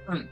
음.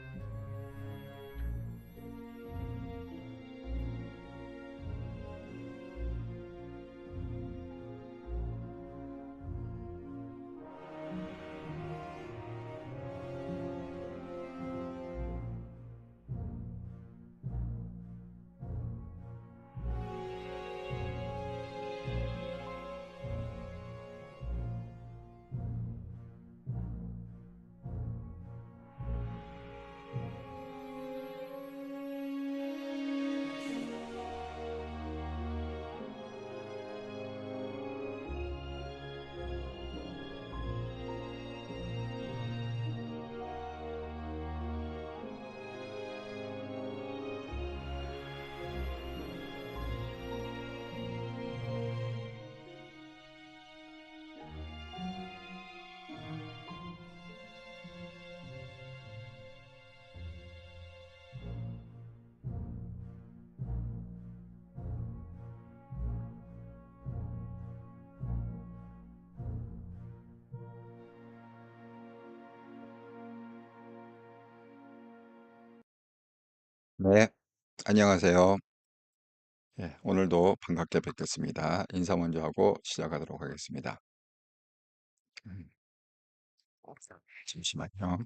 네, 안녕하세요. 예, 오늘도 반갑게 뵙겠습니다. 인사 먼저 하고 시작하도록 하겠습니다. 음, 잠시만요.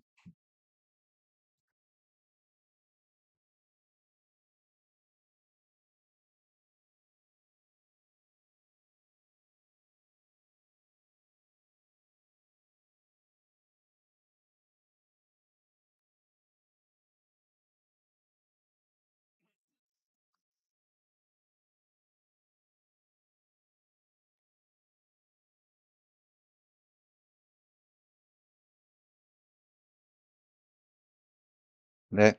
네,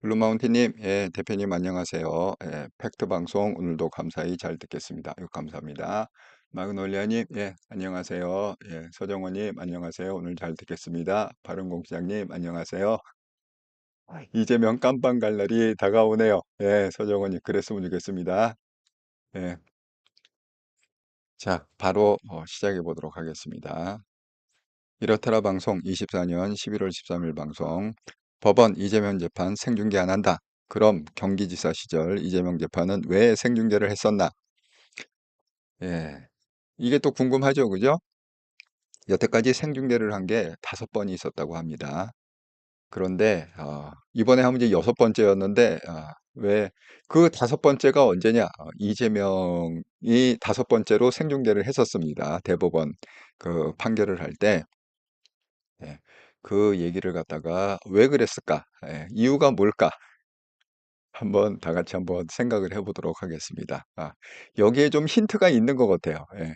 블루마운틴님, 예, 대표님 안녕하세요. 예, 팩트 방송 오늘도 감사히 잘 듣겠습니다. 감사합니다. 마그놀리아님, 예, 안녕하세요. 예, 서정원님 안녕하세요. 오늘 잘 듣겠습니다. 바른공시장님 안녕하세요. 이재명 깜빵 갈 날이 다가오네요. 예, 서정원님 그랬으면 좋겠습니다. 예, 자, 바로 시작해 보도록 하겠습니다. 이렇더라 방송 24년 11월 13일 방송. 법원 이재명 재판 생중계 안 한다. 그럼 경기지사 시절 이재명 재판은 왜 생중계를 했었나? 예. 이게 또 궁금하죠, 그죠? 여태까지 생중계를 한 게 5번이 있었다고 합니다. 그런데 이번에 하면 이제 6번째였는데, 왜 그 5번째가 언제냐? 이재명이 5번째로 생중계를 했었습니다. 대법원 그 판결을 할 때. 예, 그 얘기를 갖다가 왜 그랬을까? 예, 이유가 뭘까? 한번 다 같이 한번 생각을 해보도록 하겠습니다. 여기에 좀 힌트가 있는 것 같아요. 예.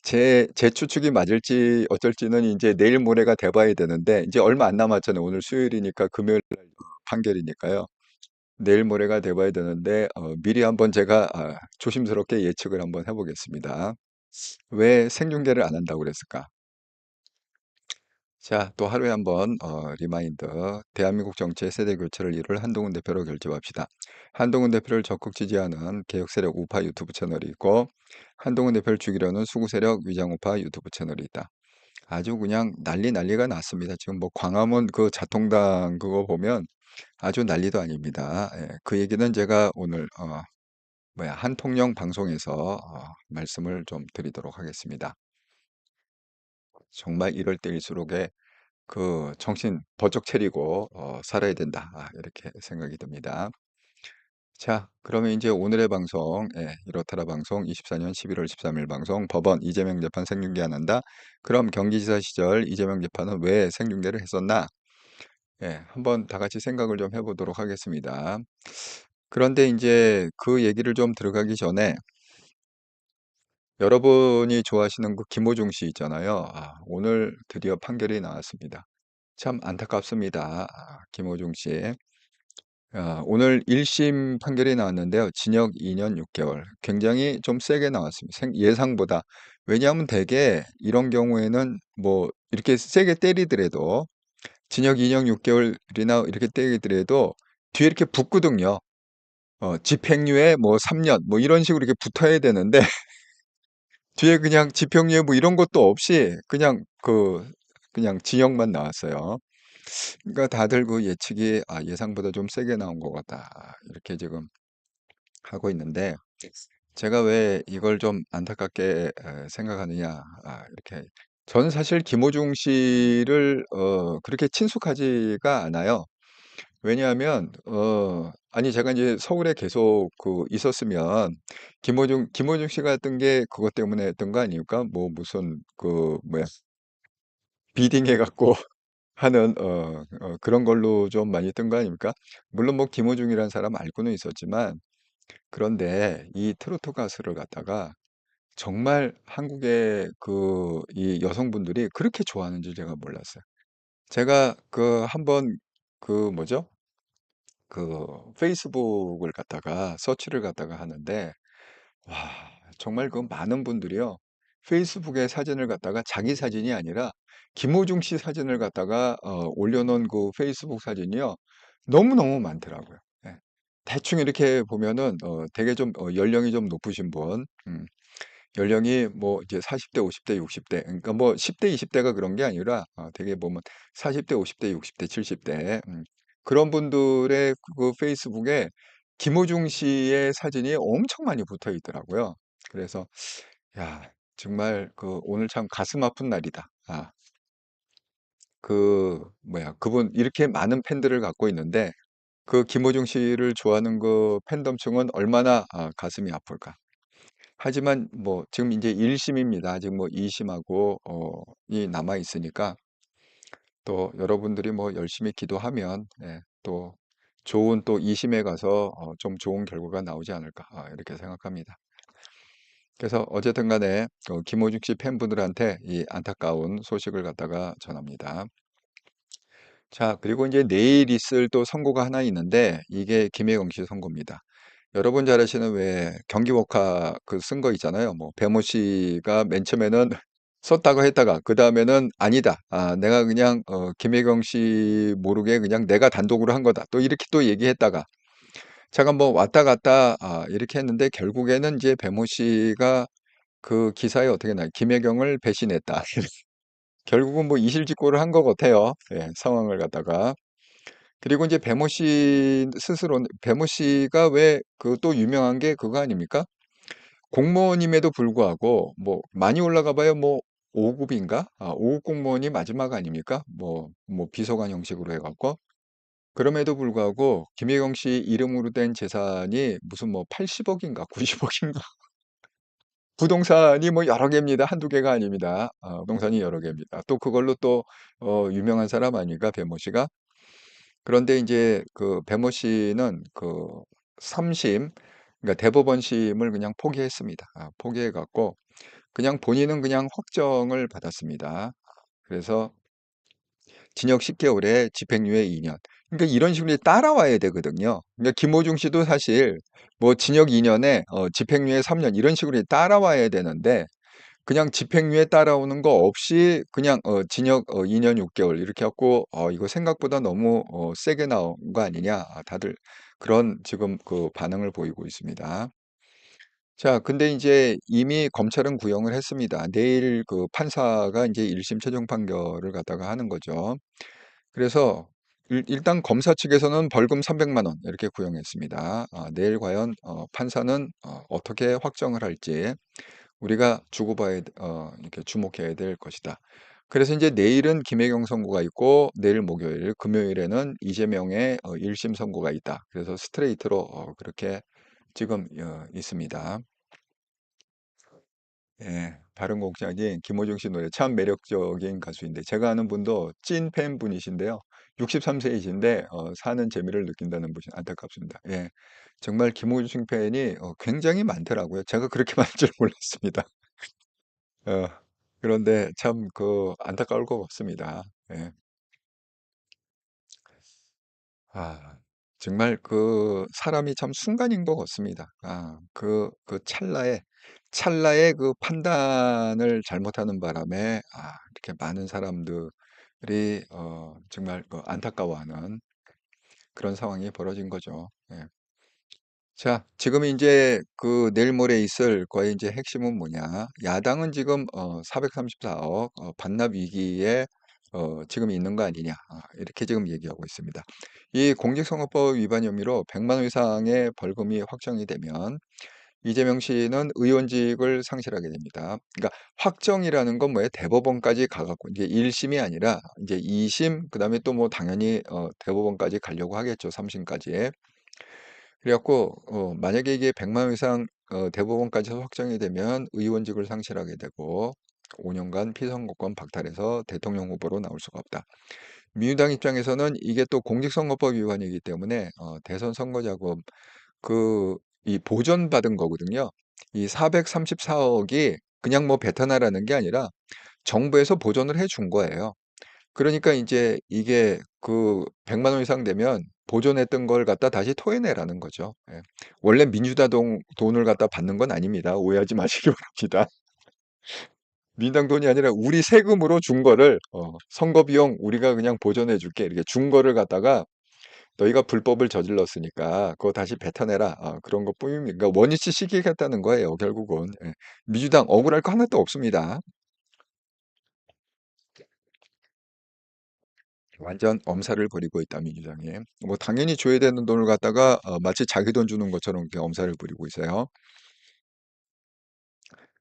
제 추측이 맞을지 어쩔지는 이제 내일 모레가 돼봐야 되는데, 이제 얼마 안 남았잖아요. 오늘 수요일이니까 금요일 날 판결이니까요. 내일 모레가 돼봐야 되는데, 미리 한번 제가 조심스럽게 예측을 한번 해보겠습니다. 왜 생중계를 안 한다고 그랬을까? 자, 또 하루에 한번 리마인드. 대한민국 정치의 세대 교체를 이룰 한동훈 대표로 결집합시다. 한동훈 대표를 적극 지지하는 개혁 세력 우파 유튜브 채널이 있고 한동훈 대표를 죽이려는 수구 세력 위장 우파 유튜브 채널이 있다. 아주 그냥 난리가 났습니다. 지금 뭐 광화문 그 자통당 그거 보면 아주 난리도 아닙니다. 예, 그 얘기는 제가 오늘 한통령 방송에서 말씀을 좀 드리도록 하겠습니다. 정말 이럴 때일수록에 그 정신 번쩍 차리고 살아야 된다. 이렇게 생각이 듭니다. 자, 그러면 이제 오늘의 방송, 예, 이렇더라 방송 24년 11월 13일 방송 법원 이재명 재판 생중계 안 한다. 그럼 경기지사 시절 이재명 재판은 왜 생중계를 했었나? 예, 한번 다 같이 생각을 좀 해보도록 하겠습니다. 그런데 이제 그 얘기를 좀 들어가기 전에 여러분이 좋아하시는 그 김호중 씨 있잖아요. 오늘 드디어 판결이 나왔습니다. 참 안타깝습니다. 김호중 씨. 오늘 1심 판결이 나왔는데요. 징역 2년 6개월. 굉장히 좀 세게 나왔습니다. 예상보다. 왜냐하면 대개 이런 경우에는 뭐 이렇게 세게 때리더라도 징역 2년 6개월이나 이렇게 때리더라도 뒤에 이렇게 붙거든요. 집행유예 뭐 3년 뭐 이런 식으로 이렇게 붙어야 되는데 뒤에 그냥 집행유예 뭐 이런 것도 없이 그냥 징역만 나왔어요. 그러니까 다들 그 예측이 예상보다 좀 세게 나온 것 같다. 이렇게 지금 하고 있는데 제가 왜 이걸 좀 안타깝게 생각하느냐. 이렇게 저는 사실 김호중 씨를 그렇게 친숙하지가 않아요. 왜냐하면 아니 제가 이제 서울에 계속 있었으면 김호중 씨가 했던 게 그것 때문에 했던 거 아닙니까? 뭐 무슨 뭐야 비딩 해갖고 하는 그런 걸로 좀 많이 뜬 거 아닙니까? 물론 뭐 김호중이라는 사람 알고는 있었지만 그런데 이 트로트 가수를 갖다가 정말 한국의 이 여성분들이 그렇게 좋아하는 줄 제가 몰랐어요. 제가 한번 뭐죠? 페이스북을 갖다가 서치를 갖다가 하는데 와, 정말 많은 분들이요. 페이스북에 사진을 갖다가 자기 사진이 아니라 김호중 씨 사진을 갖다가 올려놓은 그 페이스북 사진이요. 너무너무 많더라고요. 예. 대충 이렇게 보면은 되게 좀 연령이 좀 높으신 분, 연령이 뭐 이제 40대, 50대, 60대, 그러니까 뭐 10대, 20대가 그런 게 아니라 되게 보면 40대, 50대, 60대, 70대 그런 분들의 페이스북에 김호중 씨의 사진이 엄청 많이 붙어 있더라고요. 그래서 야, 정말 오늘 참 가슴 아픈 날이다. 뭐야, 그분 이렇게 많은 팬들을 갖고 있는데 김호중 씨를 좋아하는 그 팬덤층은 얼마나 가슴이 아플까. 하지만 뭐 지금 이제 1심입니다. 아직 뭐 2심하고 이 남아 있으니까 또 여러분들이 뭐 열심히 기도하면 또 좋은 또 2심에 가서 좀 좋은 결과가 나오지 않을까 이렇게 생각합니다. 그래서 어쨌든 간에 김호중 씨 팬분들한테 이 안타까운 소식을 갖다가 전합니다. 자, 그리고 이제 내일 있을 또 선고가 하나 있는데 이게 김혜경 씨 선고입니다. 여러분 잘 아시는 왜 경기복화 쓴 거 있잖아요. 뭐 배모 씨가 맨 처음에는 썼다고 했다가 그 다음에는 아니다. 내가 그냥 김혜경 씨 모르게 그냥 내가 단독으로 한 거다. 또 이렇게 또 얘기했다가 잠깐 뭐 왔다 갔다 이렇게 했는데 결국에는 이제 배모 씨가 그 기사에 어떻게 나요? 김혜경을 배신했다. 결국은 뭐 이실직고를 한 것 같아요. 예, 상황을 갖다가. 그리고 이제 배모 씨 스스로는 배모 씨가 왜 또 유명한 게 그거 아닙니까? 공무원임에도 불구하고 뭐 많이 올라가 봐요. 뭐 5급인가? 5급 공무원이 마지막 아닙니까? 뭐 비서관 형식으로 해갖고 그럼에도 불구하고 김혜경 씨 이름으로 된 재산이 무슨 뭐 80억인가 90억인가 부동산이 뭐 여러 개입니다. 한두 개가 아닙니다. 부동산이 여러 개입니다. 또 그걸로 또 유명한 사람 아닙니까? 배모 씨가. 그런데 이제 배모 씨는 3심, 그러니까 대법원심을 그냥 포기했습니다. 포기해 갖고 그냥 본인은 그냥 확정을 받았습니다. 그래서 징역 10개월에 집행유예 2년. 그러니까 이런 식으로 따라와야 되거든요. 그러니까 김호중 씨도 사실 뭐 징역 2년에 집행유예 3년 이런 식으로 따라와야 되는데 그냥 집행유예 따라오는 거 없이 그냥 징역 2년 6개월 이렇게 갖고 이거 생각보다 너무 세게 나온 거 아니냐. 다들 그런 지금 반응을 보이고 있습니다. 자, 근데 이제 이미 검찰은 구형을 했습니다. 내일 판사가 이제 1심 최종 판결을 갖다가 하는 거죠. 그래서 일단 검사 측에서는 벌금 300만 원 이렇게 구형했습니다. 내일 과연 판사는 어떻게 확정을 할지 우리가 이렇게 주목해야 될 것이다. 그래서 이제 내일은 김혜경 선고가 있고 내일 목요일, 금요일에는 이재명의 1심 선고가 있다. 그래서 스트레이트로 그렇게 지금 있습니다. 예, 바른곡장님 김호중 씨 노래 참 매력적인 가수인데 제가 아는 분도 찐 팬분이신데요. 63세이신데 사는 재미를 느낀다는 분이 안타깝습니다. 예, 정말 김호중 팬이 굉장히 많더라고요. 제가 그렇게 많을 줄 몰랐습니다. 어, 그런데 참 안타까울 것 같습니다. 예. 아, 정말 사람이 참 순간인 것 같습니다. 찰나의 그 판단을 잘못하는 바람에, 이렇게 많은 사람들이, 정말 안타까워하는 그런 상황이 벌어진 거죠. 예. 자, 지금 이제 내일 모레 있을 거의 이제 핵심은 뭐냐? 야당은 지금 434억 반납 위기에 지금 있는 거 아니냐. 이렇게 지금 얘기하고 있습니다. 이 공직선거법 위반 혐의로 100만 원 이상의 벌금이 확정이 되면 이재명 씨는 의원직을 상실하게 됩니다. 그러니까 확정이라는 건 뭐예요? 대법원까지 가갖고 이제 1심이 아니라 이제 2심, 그다음에 또 뭐 당연히 대법원까지 가려고 하겠죠. 3심까지. 그래갖고 만약에 이게 100만 원 이상 대법원까지 확정이 되면 의원직을 상실하게 되고 5년간 피선거권 박탈해서 대통령 후보로 나올 수가 없다. 민주당 입장에서는 이게 또 공직선거법 위반이기 때문에 대선 선거자금 이 보전받은 거거든요. 이 434억이 그냥 뭐 뱉어나라는 게 아니라 정부에서 보전을 해준 거예요. 그러니까 이제 이게 100만 원 이상 되면 보존했던 걸 갖다 다시 토해내라는 거죠. 예. 원래 민주당 돈을 갖다 받는 건 아닙니다. 오해하지 마시기 바랍니다. 민주당 돈이 아니라 우리 세금으로 준 거를 선거 비용 우리가 그냥 보존해 줄게 이렇게 준 거를 갖다가 너희가 불법을 저질렀으니까 그거 다시 뱉어내라. 그런 것뿐입니다. 그러니까 원위치 시키겠다는 거예요. 결국은. 예. 민주당 억울할 거 하나도 없습니다. 완전 엄살을 부리고 있다, 민주당이. 뭐 당연히 줘야 되는 돈을 갖다가 마치 자기 돈 주는 것처럼 이렇게 엄살을 부리고 있어요.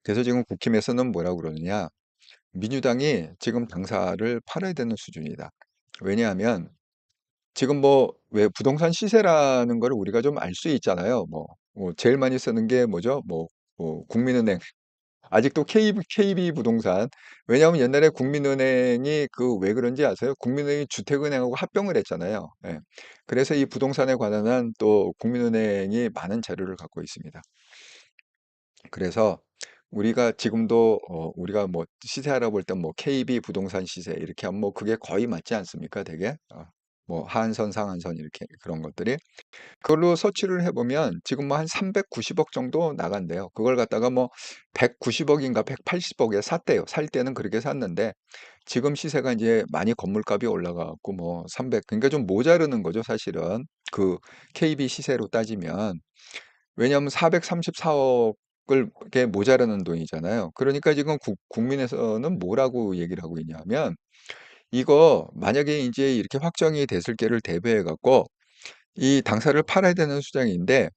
그래서 지금 국힘에서는 뭐라고 그러느냐? 민주당이 지금 당사를 팔아야 되는 수준이다. 왜냐하면 지금 뭐 왜 부동산 시세라는 걸 우리가 좀 알 수 있잖아요. 뭐 제일 많이 쓰는 게 뭐죠? 뭐 국민은행 아직도 KB 부동산. 왜냐하면 옛날에 국민은행이 왜 그런지 아세요? 국민은행이 주택은행하고 합병을 했잖아요. 예. 그래서 이 부동산에 관한 또 국민은행이 많은 자료를 갖고 있습니다. 그래서 우리가 지금도 우리가 뭐 시세 알아볼 때 뭐 KB 부동산 시세 이렇게 하면 뭐 그게 거의 맞지 않습니까? 되게 뭐 하한선, 상한선 이렇게 그런 것들이. 그걸로 서치를 해보면 지금 뭐 한 390억 정도 나간대요. 그걸 갖다가 뭐 190억인가 180억에 샀대요. 살 때는 그렇게 샀는데 지금 시세가 이제 많이 건물값이 올라가고 뭐 300, 그러니까 좀 모자르는 거죠, 사실은. KB 시세로 따지면. 왜냐하면 434억을 게 모자라는 돈이잖아요. 그러니까 지금 국민에서는 뭐라고 얘기를 하고 있냐면 이거 만약에 이제 이렇게 확정이 됐을 게를 대비해 갖고 이 당사를 팔아야 되는 수장인데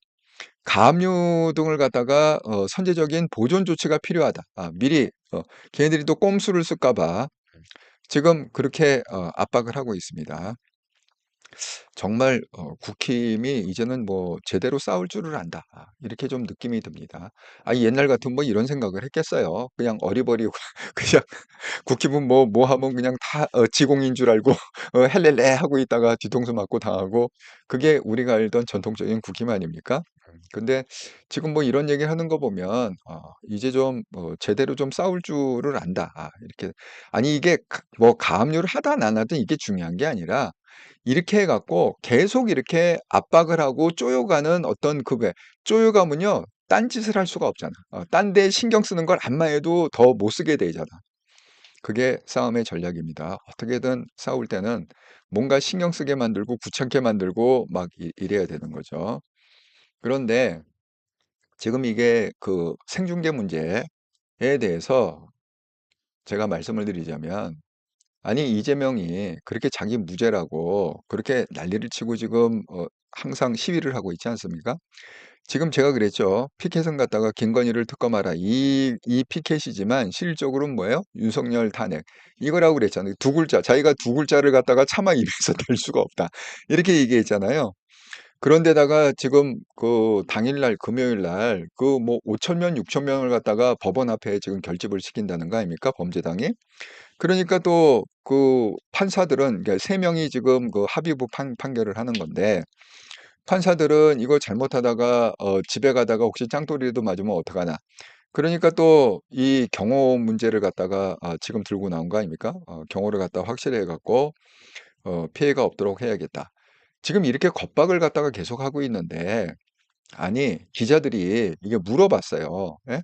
가압류 등을 갖다가 선제적인 보존 조치가 필요하다. 미리 걔네들이 또 꼼수를 쓸까 봐 지금 그렇게 압박을 하고 있습니다. 정말 국힘이 이제는 뭐 제대로 싸울 줄을 안다. 이렇게 좀 느낌이 듭니다. 옛날 같으면 뭐 이런 생각을 했겠어요. 그냥 어리버리고 그냥 국힘은 뭐 하면 그냥 다 지공인 줄 알고 헬렐레 하고 있다가 뒤통수 맞고 당하고 그게 우리가 알던 전통적인 국힘 아닙니까? 근데 지금 뭐 이런 얘기 하는 거 보면 이제 좀 제대로 좀 싸울 줄을 안다. 이렇게 아니 이게 뭐 가압류를 하든 안 하든 이게 중요한 게 아니라 이렇게 해 갖고 계속 이렇게 압박을 하고 쪼여가는 어떤 쪼여가면요. 딴짓을 할 수가 없잖아. 딴 데 신경 쓰는 걸 암만 해도 더 못 쓰게 되잖아. 그게 싸움의 전략입니다. 어떻게든 싸울 때는 뭔가 신경 쓰게 만들고 귀찮게 만들고 막 이래야 되는 거죠. 그런데 지금 이게 생중계 문제에 대해서 제가 말씀을 드리자면 아니 이재명이 그렇게 자기 무죄라고 그렇게 난리를 치고 지금 항상 시위를 하고 있지 않습니까? 지금 제가 그랬죠. 피켓은 갖다가 김건희를 특검하라. 이 피켓이지만 실질적으로는 뭐예요? 윤석열 탄핵. 이거라고 그랬잖아요. 두 글자. 자기가 두 글자를 갖다가 차마 입에서 댈 수가 없다. 이렇게 얘기했잖아요. 그런데다가 지금 당일날 금요일날 뭐 5천 명, 6천 명을 갖다가 법원 앞에 지금 결집을 시킨다는 거 아닙니까? 범죄당이. 그러니까 또 판사들은 그러니까 세 명이 지금 합의부 판결을 하는 건데 판사들은 이거 잘못하다가 집에 가다가 혹시 짱돌이라도 맞으면 어떡하나. 그러니까 또 이 경호 문제를 갖다가 지금 들고 나온 거 아닙니까? 경호를 갖다가 확실히 해 갖고 피해가 없도록 해야겠다. 지금 이렇게 겁박을 갖다가 계속하고 있는데 아니 기자들이 이게 물어봤어요. 예?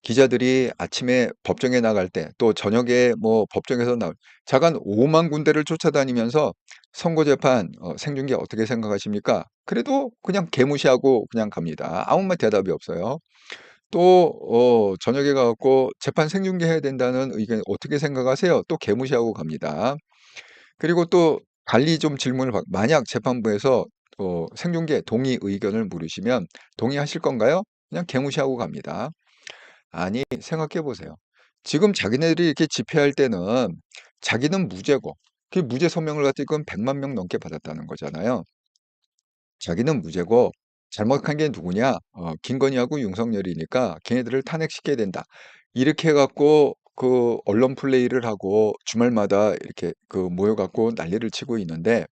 기자들이 아침에 법정에 나갈 때 또 저녁에 뭐 법정에서 나올 자간 5만 군데를 쫓아다니면서 선거재판 생중계 어떻게 생각하십니까? 그래도 그냥 개무시하고 그냥 갑니다. 아무 말 대답이 없어요. 또 저녁에 가 갖고 "재판 생중계해야 된다는 의견 어떻게 생각하세요?" 또 개무시하고 갑니다. 그리고 또 달리 좀 질문을 받 만약 재판부에서 생중계 동의 의견을 물으시면 "동의하실 건가요?" 그냥 개무시하고 갑니다. 아니 생각해 보세요. 지금 자기네들이 이렇게 집회할 때는 자기는 무죄고 그 무죄 서명을 가지고 100만 명 넘게 받았다는 거잖아요. 자기는 무죄고 잘못한 게 누구냐? 김건희하고 윤석열이니까 걔네들을 탄핵시켜야 된다. 이렇게 해 갖고 그 언론 플레이를 하고 주말마다 이렇게 그 모여 갖고 난리를 치고 있는데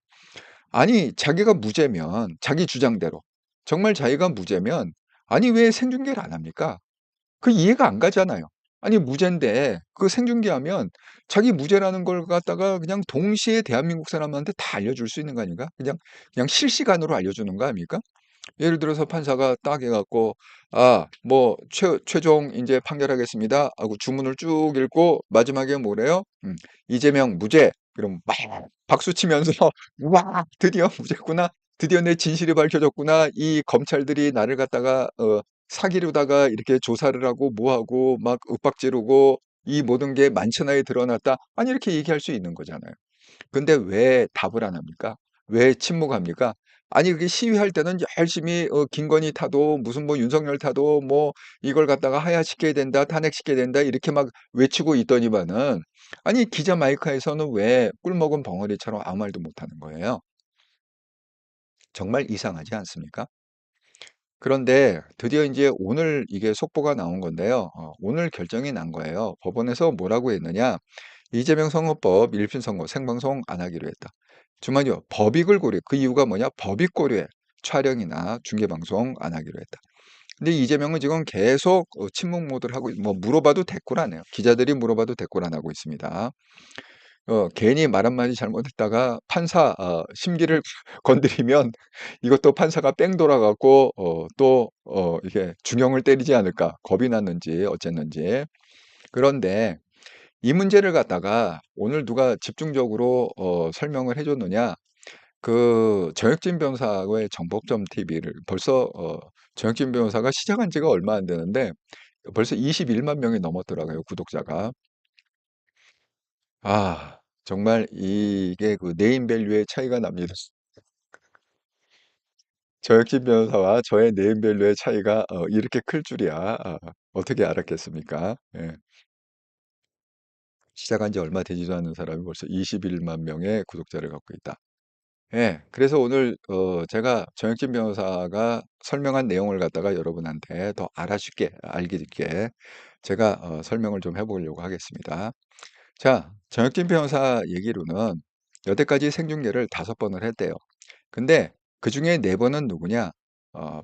아니 자기가 무죄면 자기 주장대로 정말 자기가 무죄면 아니 왜 생중계를 안 합니까? 그 이해가 안 가잖아요. 아니 무죄인데 그 생중계하면 자기 무죄라는 걸 갖다가 그냥 동시에 대한민국 사람한테 다 알려줄 수 있는 거 아닌가? 그냥 실시간으로 알려주는 거 아닙니까? 예를 들어서 판사가 딱 해 갖고 "아 뭐 최종 인제 판결하겠습니다." 하고 주문을 쭉 읽고 마지막에 뭐래요? "이재명 무죄." 그럼 막 박수 치면서 '우와 드디어 무죄구나. 드디어 내 진실이 밝혀졌구나. 이 검찰들이 나를 갖다가 사기로다가 이렇게 조사를 하고 뭐 하고 막 윽박지르고 이 모든 게 만천하에 드러났다.' 아니 이렇게 얘기할 수 있는 거잖아요. 근데 왜 답을 안 합니까? 왜 침묵합니까? 아니 그게 시위할 때는 열심히 김건희 타도 무슨 뭐 윤석열 타도 뭐 "이걸 갖다가 하야시켜야 된다. 탄핵시켜야 된다." 이렇게 막 외치고 있더니만은 아니 기자 마이크에서는 왜 꿀먹은 벙어리처럼 아무 말도 못하는 거예요. 정말 이상하지 않습니까? 그런데 드디어 인제 오늘 이게 속보가 나온 건데요. 오늘 결정이 난 거예요. 법원에서 뭐라고 했느냐. "이재명 선거법 1심 선고 생방송 안 하기로 했다." 주만요. 법익을 고려 그 이유가 뭐냐? 법익 고려해 촬영이나 중계 방송 안 하기로 했다. 근데 이재명은 지금 계속 침묵 모드를 하고 뭐 물어봐도 대꾸를 안 해요. 기자들이 물어봐도 대꾸를 안 하고 있습니다. 괜히 말 한마디 잘못했다가 판사 심기를 건드리면 이것도 판사가 뺑 돌아 갖고 또 이게 중형을 때리지 않을까 겁이 났는지 어쨌는지. 그런데 이 문제를 갖다가 오늘 누가 집중적으로 설명을 해 줬느냐. 그 정혁진 변호사의 정법점 TV를 벌써 정혁진 변호사가 시작한 지가 얼마 안 되는데 벌써 21만 명이 넘었더라고요, 구독자가. 정말 이게 그 네임 밸류의 차이가 납니다. 저혁진 변호사와 저의 네임 밸류의 차이가 이렇게 클 줄이야. 어떻게 알았겠습니까? 예. 시작한 지 얼마 되지도 않은 사람이 벌써 21만 명의 구독자를 갖고 있다. 예. 그래서 오늘 제가 정혁진 변호사가 설명한 내용을 갖다가 여러분한테 더 알아쉽게 알기 쉽게 제가 설명을 좀 해 보려고 하겠습니다. 자, 정혁진 변호사 얘기로는 여태까지 생중계를 5번을 했대요. 근데 그중에 4번은 누구냐?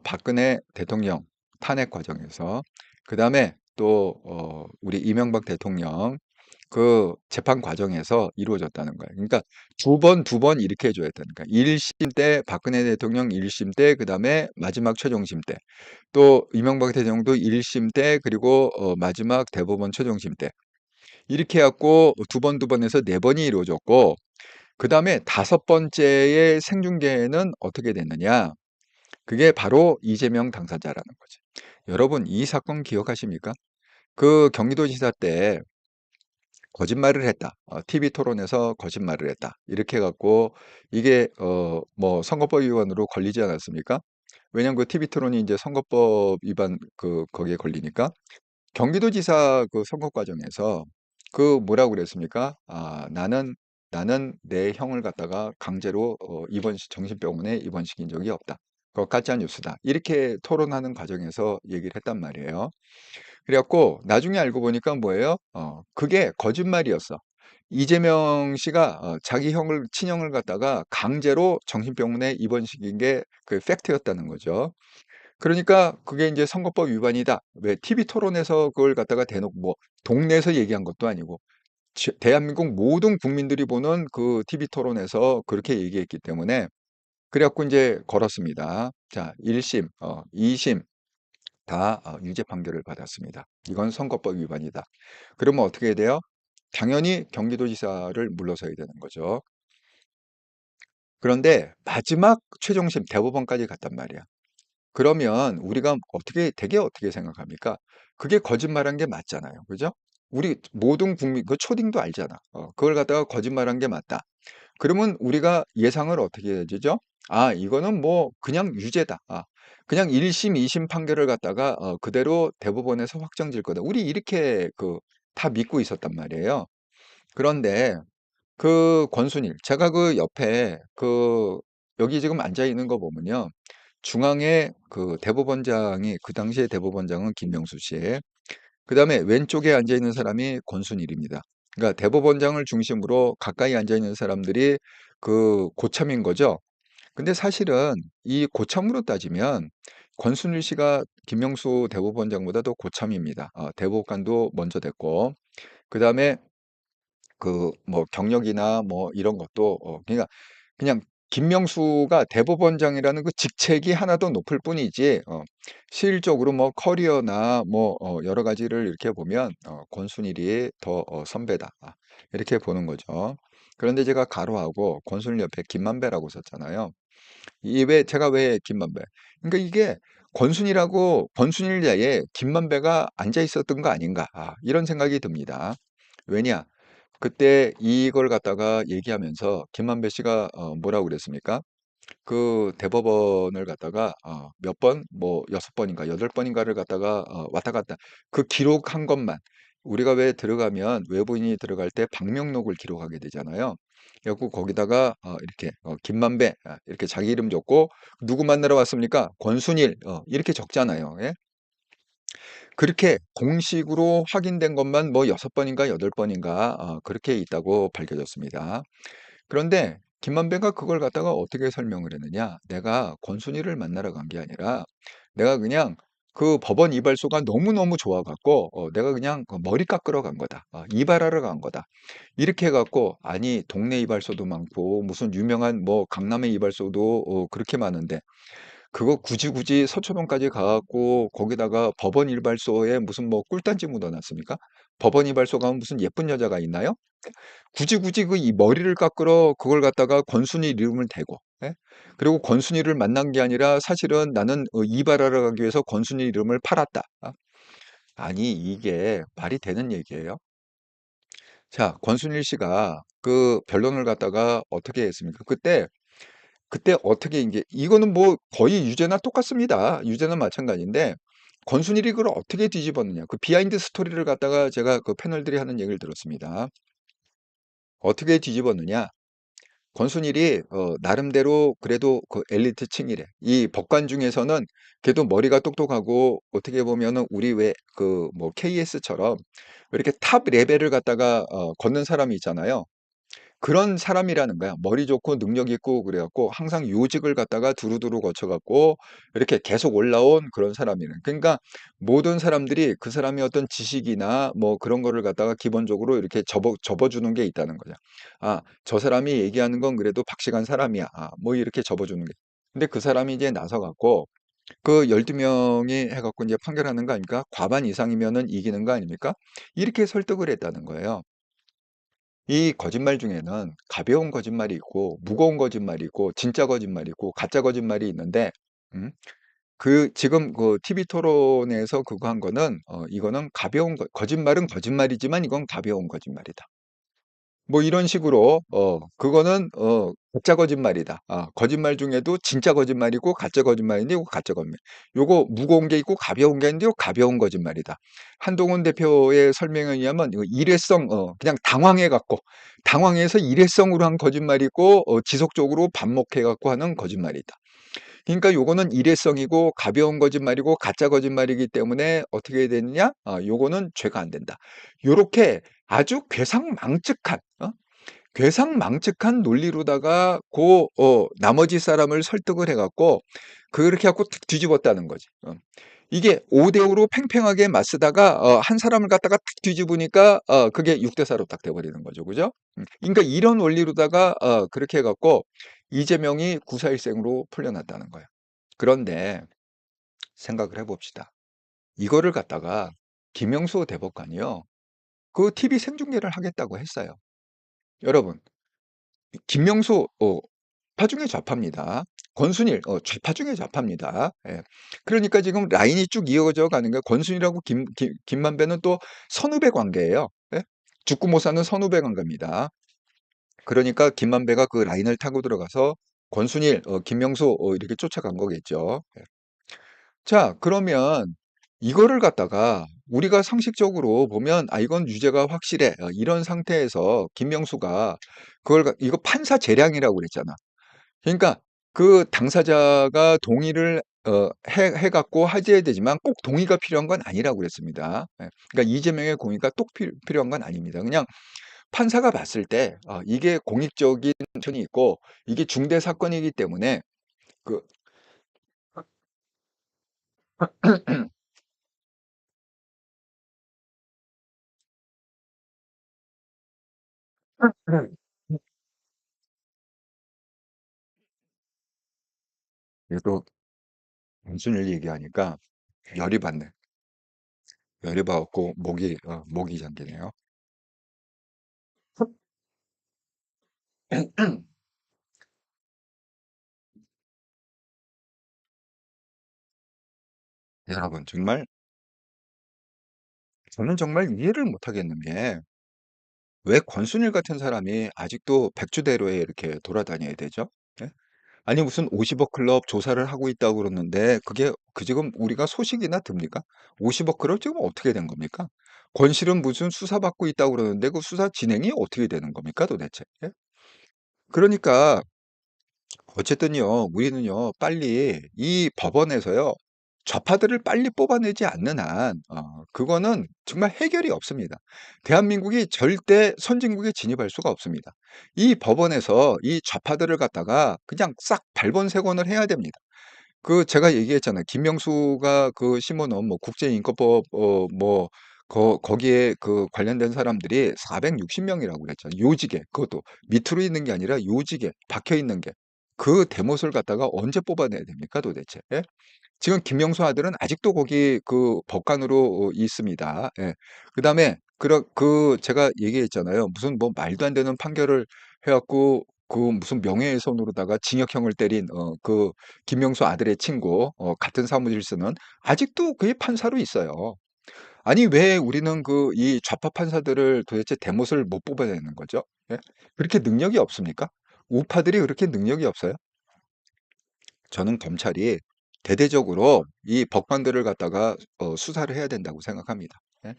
박근혜 대통령 탄핵 과정에서 그다음에 또 우리 이명박 대통령 그 재판 과정에서 이루어졌다는 거예요. 그러니까 두 번 이렇게 해 줘야 되니까 1심 때 박근혜 대통령 1심 때 그다음에 마지막 최종심 때 또 이명박 대통령도 1심 때 그리고 마지막 대법원 최종심 때 이렇게 해 갖고 두 번 해서 4번이 이루어졌고 그다음에 5번째의 생중계는 어떻게 됐느냐. 그게 바로 이재명 당사자라는 거지. 여러분 이 사건 기억하십니까? 그 경기도지사 때 거짓말을 했다. TV 토론에서 거짓말을 했다. 이렇게 해 갖고 이게 뭐 선거법 위반으로 걸리지 않았습니까? 왜냐하면 그 TV 토론이 이제 선거법 위반 거기에 걸리니까. 경기도지사 그 선거 과정에서 그 뭐라고 그랬습니까? 나는 내 형을 갖다가 강제로 정신병원에 입원시킨 적이 없다. 그거 가짜 뉴스다." 이렇게 토론하는 과정에서 얘기를 했단 말이에요. 그래 갖고 나중에 알고 보니까 뭐예요? 그게 거짓말이었어. 이재명 씨가 자기 친형을 갖다가 강제로 정신병원에 입원시킨 게 그 팩트였다는 거죠. 그러니까 그게 인제 선거법 위반이다. 왜 TV 토론에서 그걸 갖다가 대놓고 뭐 동네에서 얘기한 것도 아니고 대한민국 모든 국민들이 보는 그 TV 토론에서 그렇게 얘기했기 때문에 그래 갖고 인제 걸었습니다. 자 1 심, 2심 다 유죄 판결을 받았습니다. "이건 선거법 위반이다." 그러면 어떻게 해야 돼요? 당연히 경기도지사를 물러서야 되는 거죠. 그런데 마지막 최종심 대법원까지 갔단 말이야. 그러면 우리가 어떻게 생각합니까? 그게 거짓말한 게 맞잖아요. 그죠? 우리 모든 국민 그 초딩도 알잖아. 그걸 갖다가 거짓말한 게 맞다. 그러면 우리가 예상을 어떻게 해 주죠? '아 이거는 뭐 그냥 유죄다. 그냥 1 심, 2심 판결을 갖다가 그대로 대법원에서 확정질 거다.' 우리 이렇게 다 믿고 있었단 말이에요. 그런데 그 권순일 제가 그 옆에 여기 지금 앉아 있는 거 보면요. 중앙에 그 대법원장이 그 당시에 대법원장은 김명수 씨. 그다음에 왼쪽에 앉아 있는 사람이 권순일입니다. 그러니까 대법원장을 중심으로 가까이 앉아 있는 사람들이 고참인 거죠. 근데 사실은 이 고참으로 따지면 권순일 씨가 김명수 대법원장보다 더 고참입니다. 대법관도 먼저 됐고 그다음에 뭐 경력이나 뭐 이런 것도 그러니까 그냥 김명수가 대법원장이라는 그 직책이 하나 더 높을 뿐이지 실질적으로 뭐 커리어나 뭐 여러 가지를 이렇게 보면 권순일이 더 선배다. 이렇게 보는 거죠. 그런데 제가 가로하고 권순일 옆에 김만배라고 썼잖아요. 이 왜 제가 왜 김만배? 그러니까 이게 권순일 자에 김만배가 앉아 있었던 거 아닌가? 이런 생각이 듭니다. 왜냐? 그때 이걸 갖다가 얘기하면서 김만배 씨가 뭐라고 그랬습니까? 그 대법원을 갖다가 몇 번 뭐 6번인가 8번인가를 갖다가 왔다 갔다 그 기록한 것만 우리가 왜 들어가면 외부인이 들어갈 때 방명록을 기록하게 되잖아요. 그래 갖고 거기다가 이렇게 김만배 이렇게 자기 이름 적고 "누구 만나러 왔습니까?" "권순일." 이렇게 적잖아요. 예? 그렇게 공식으로 확인된 것만 뭐 6번인가 8번인가 그렇게 있다고 밝혀졌습니다. 그런데 김만배가 그걸 갖다가 어떻게 설명을 했느냐. "내가 권순일을 만나러 간 게 아니라 내가 그냥 그 법원 이발소가 너무너무 좋아 갖고 내가 그냥 머리 깎으러 간 거다. 이발하러 간 거다." 이렇게 해 갖고 아니 동네 이발소도 많고 무슨 유명한 뭐 강남의 이발소도 그렇게 많은데 굳이 서초동까지 가 갖고 거기다가 법원 이발소에 무슨 뭐 꿀단지 묻어 놨습니까? 법원 이발소 가면 무슨 예쁜 여자가 있나요? 굳이 이 머리를 깎으러 그걸 갖다가 권순일 이름을 대고 예? 그리고 권순일을 만난 게 아니라 사실은 나는 이발하러 가기 위해서 권순일 이름을 팔았다. 아니 이게 말이 되는 얘기예요? 자, 권순일 씨가 그 변론을 갖다가 어떻게 했습니까? 그때 어떻게 인제 이거는 뭐 거의 유죄나 똑같습니다. 유죄나 마찬가지인데 권순일이 그걸 어떻게 뒤집었느냐. 그 비하인드 스토리를 갖다가 제가 그 패널들이 하는 얘기를 들었습니다. 어떻게 뒤집었느냐. 권순일이 나름대로 그래도 그 엘리트층이래. 이 법관 중에서는 그래도 머리가 똑똑하고 어떻게 보면은 우리 왜 뭐 KS처럼 이렇게 탑 레벨을 갖다가 걷는 사람이 있잖아요. 그런 사람이라는 거야. 머리 좋고 능력 있고 그래 갖고 항상 요직을 갖다가 두루두루 거쳐 갖고 이렇게 계속 올라온 그런 사람이는. 그러니까 모든 사람들이 그 사람의 어떤 지식이나 뭐 그런 거를 갖다가 기본적으로 이렇게 접어 주는 게 있다는 거죠. '아 저 사람이 얘기하는 건 그래도 박식한 사람이야.' 뭐 이렇게 접어 주는 게. 근데 그 사람이 이제 나서 갖고 그 12 명이 해 갖고 인제 판결하는 거 아닙니까? 과반 이상이면은 이기는 거 아닙니까? 이렇게 설득을 했다는 거예요. 이 거짓말 중에는 가벼운 거짓말이 있고 무거운 거짓말이 있고 진짜 거짓말이 있고 가짜 거짓말이 있는데 음 지금 그 TV 토론에서 그거 한 거는 이거는 가벼운 거짓말은 거짓말이지만 이건 가벼운 거짓말이다. 뭐 이런 식으로 그거는 가짜 거짓말이다. 거짓말 중에도 진짜 거짓말이고 가짜 거짓말인데 이거 가짜 거짓말. 요거 무거운 게 있고 가벼운 게 있는데 요 가벼운 거짓말이다. 한동훈 대표의 설명에 의하면 이거 일회성 그냥 당황해 갖고 당황해서 일회성으로 한 거짓말이 있고 지속적으로 반복해 갖고 하는 거짓말이다. 그러니까 요거는 일회성이고 가벼운 거짓말이고 가짜 거짓말이기 때문에 어떻게 해야 되느냐? 요거는 죄가 안 된다. 요렇게 아주 괴상망측한 논리로다가 나머지 사람을 설득을 해 갖고 그렇게 갖고 탁 뒤집었다는 거지. 이게 5대 5로 팽팽하게 맞서다가 한 사람을 갖다가 탁 뒤집으니까 그게 6대 4로 딱 돼 버리는 거죠. 그죠? 그러니까 이런 원리로다가 그렇게 해 갖고 이재명이 구사일생으로 풀려났다는 거예요. 그런데 생각을 해 봅시다. 이거를 갖다가 김영수 대법관이요. 그 TV 생중계를 하겠다고 했어요. 여러분 김명수 파중의 좌파입니다. 권순일, 좌파 중에 좌파입니다. 예. 그러니까 지금 라인이 쭉 이어져 가는 게 권순일하고 김만배는 또 선후배 관계예요. 예? 죽고 못 사는 선후배 관계입니다. 그러니까 김만배가 그 라인을 타고 들어가서 권순일, 김명수 이렇게 쫓아간 거겠죠. 예. 자, 그러면 이거를 갖다가 우리가 상식적으로 보면 아 이건 유죄가 확실해. 이런 상태에서 김명수가 이거 판사 재량이라고 그랬잖아. 그러니까 그 당사자가 동의를 해 갖고 하셔야 되지만 꼭 동의가 필요한 건 아니라고 그랬습니다. 예. 그러니까 이재명의 동의가 꼭 필요한 건 아닙니다. 그냥 판사가 봤을 때 이게 공익적인 천이 있고 이게 중대 사건이기 때문에 그 또 단순을 얘기하니까 열이 받네. 열이 받고 목이 잠기네요. 여러분 정말 저는 정말 이해를 못 하겠는 게 왜 권순일 같은 사람이 아직도 백주대로에 이렇게 돌아다녀야 되죠? 예? 아니 무슨 50억 클럽 조사를 하고 있다고 그러는데 그게 지금 우리가 소식이나 듭니까? 50억 클럽 지금 어떻게 된 겁니까? 권실은 무슨 수사받고 있다고 그러는데 그 수사 진행이 어떻게 되는 겁니까 도대체? 예? 그러니까 어쨌든요, 우리는요, 빨리 이 법원에서요, 좌파들을 빨리 뽑아내지 않는 한, 그거는 정말 해결이 없습니다. 대한민국이 절대 선진국에 진입할 수가 없습니다. 이 법원에서 이 좌파들을 갖다가 그냥 싹 발본색원을 해야 됩니다. 그 제가 얘기했잖아요. 김명수가 그 심어놓은 뭐 국제인권법 거기에 그 관련된 사람들이 460명이라고 그랬잖아요. 요직에 그것도 밑으로 있는 게 아니라 요직에 박혀 있는 게 그 대못을 갖다가 언제 뽑아내야 됩니까 도대체? 예? 지금 김명수 아들은 아직도 거기 그 법관으로 있습니다. 예. 그다음에 제가 얘기했잖아요. 무슨 뭐 말도 안 되는 판결을 해갖고 그 무슨 명예훼손으로다가 징역형을 때린 그 김명수 아들의 친구 같은 사무실 쓰는 아직도 그게 판사로 있어요. 아니 왜 우리는 그 이 좌파 판사들을 도대체 대못을 못 뽑아내는 거죠? 예? 그렇게 능력이 없습니까? 우파들이 그렇게 능력이 없어요? 저는 검찰이 대대적으로 이 법관들을 갖다가 수사를 해야 된다고 생각합니다. 예?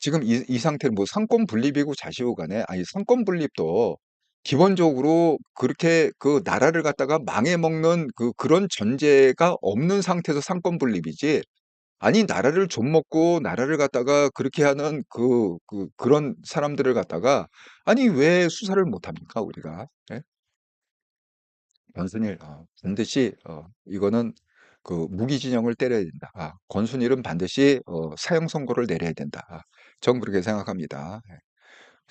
지금 이 상태로 뭐 상권 분립이고 좌시우간에 아니 상권 분립도 기본적으로 그렇게 그 나라를 갖다가 망해먹는 그런 전제가 없는 상태에서 상권 분립이지 아니 나라를 좀먹고 나라를 갖다가 그렇게 하는 그런 사람들을 갖다가 아니 왜 수사를 못합니까 우리가? 예? 권순일 반드시 이거는 그 무기징역을 때려야 된다. 권순일은 반드시 사형 선고를 내려야 된다. 전 그렇게 생각합니다. 예.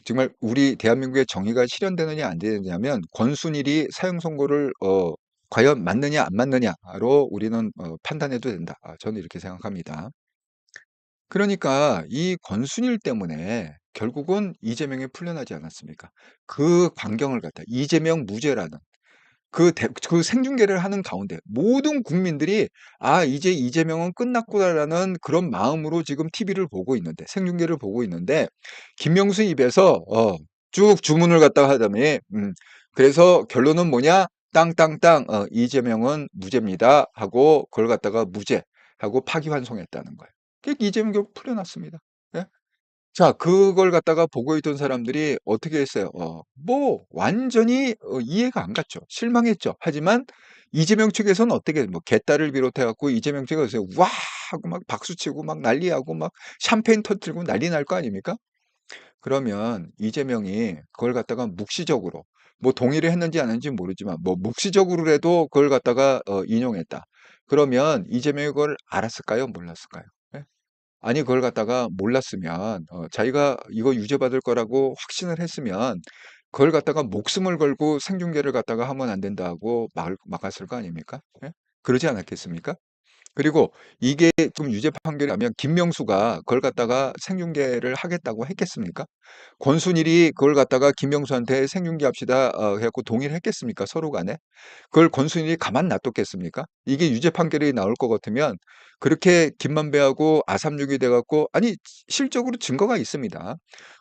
정말 우리 대한민국의 정의가 실현되느냐 안 되느냐면 권순일이 사형 선고를 과연 맞느냐 안 맞느냐로 우리는 판단해도 된다. 저는 이렇게 생각합니다. 그러니까 이 권순일 때문에 결국은 이재명이 풀려나지 않았습니까? 그 광경을 갖다 이재명 무죄라는 그 생중계를 하는 가운데 모든 국민들이 '아 이제 이재명은 끝났구나.'라는 그런 마음으로 지금 TV를 보고 있는데 생중계를 보고 있는데 김명수 입에서 쭉 주문을 갖다가 하더니 그래서 결론은 뭐냐? 땅땅땅 "이재명은 무죄입니다." 하고 그걸 갖다가 무죄하고 파기환송했다는 거예요. 그러니까 이재명 결국 풀려났습니다. 예? 자 그걸 갖다가 보고 있던 사람들이 어떻게 했어요? 뭐 완전히 이해가 안 갔죠. 실망했죠. 하지만 이재명 측에서는 어떻게 뭐 개딸을 비롯해 갖고 이재명 측에서 "와!" 하고 막 박수치고 막 난리하고 막 샴페인 터뜨리고 난리 날 거 아닙니까? 그러면 이재명이 그걸 갖다가 묵시적으로 뭐 동의를 했는지 안 했는지 모르지만 뭐 묵시적으로라도 그걸 갖다가 인용했다. 그러면 이재명이 그걸 알았을까요? 몰랐을까요? 예? 아니 그걸 갖다가 몰랐으면 자기가 이거 유죄받을 거라고 확신을 했으면 그걸 갖다가 목숨을 걸고 생중계를 갖다가 하면 안 된다고 막았을 거 아닙니까? 예? 그러지 않았겠습니까? 그리고 이게 좀 유죄 판결이 나면 김명수가 그걸 갖다가 생중계를 하겠다고 했겠습니까? 권순일이 그걸 갖다가 김명수한테 생중계 합시다 해갖고 동의를 했겠습니까? 서로 간에? 그걸 권순일이 가만 놔뒀겠습니까? 이게 유죄 판결이 나올 것 같으면 그렇게 김만배하고 아삼육이 돼갖고 아니 실적으로 증거가 있습니다.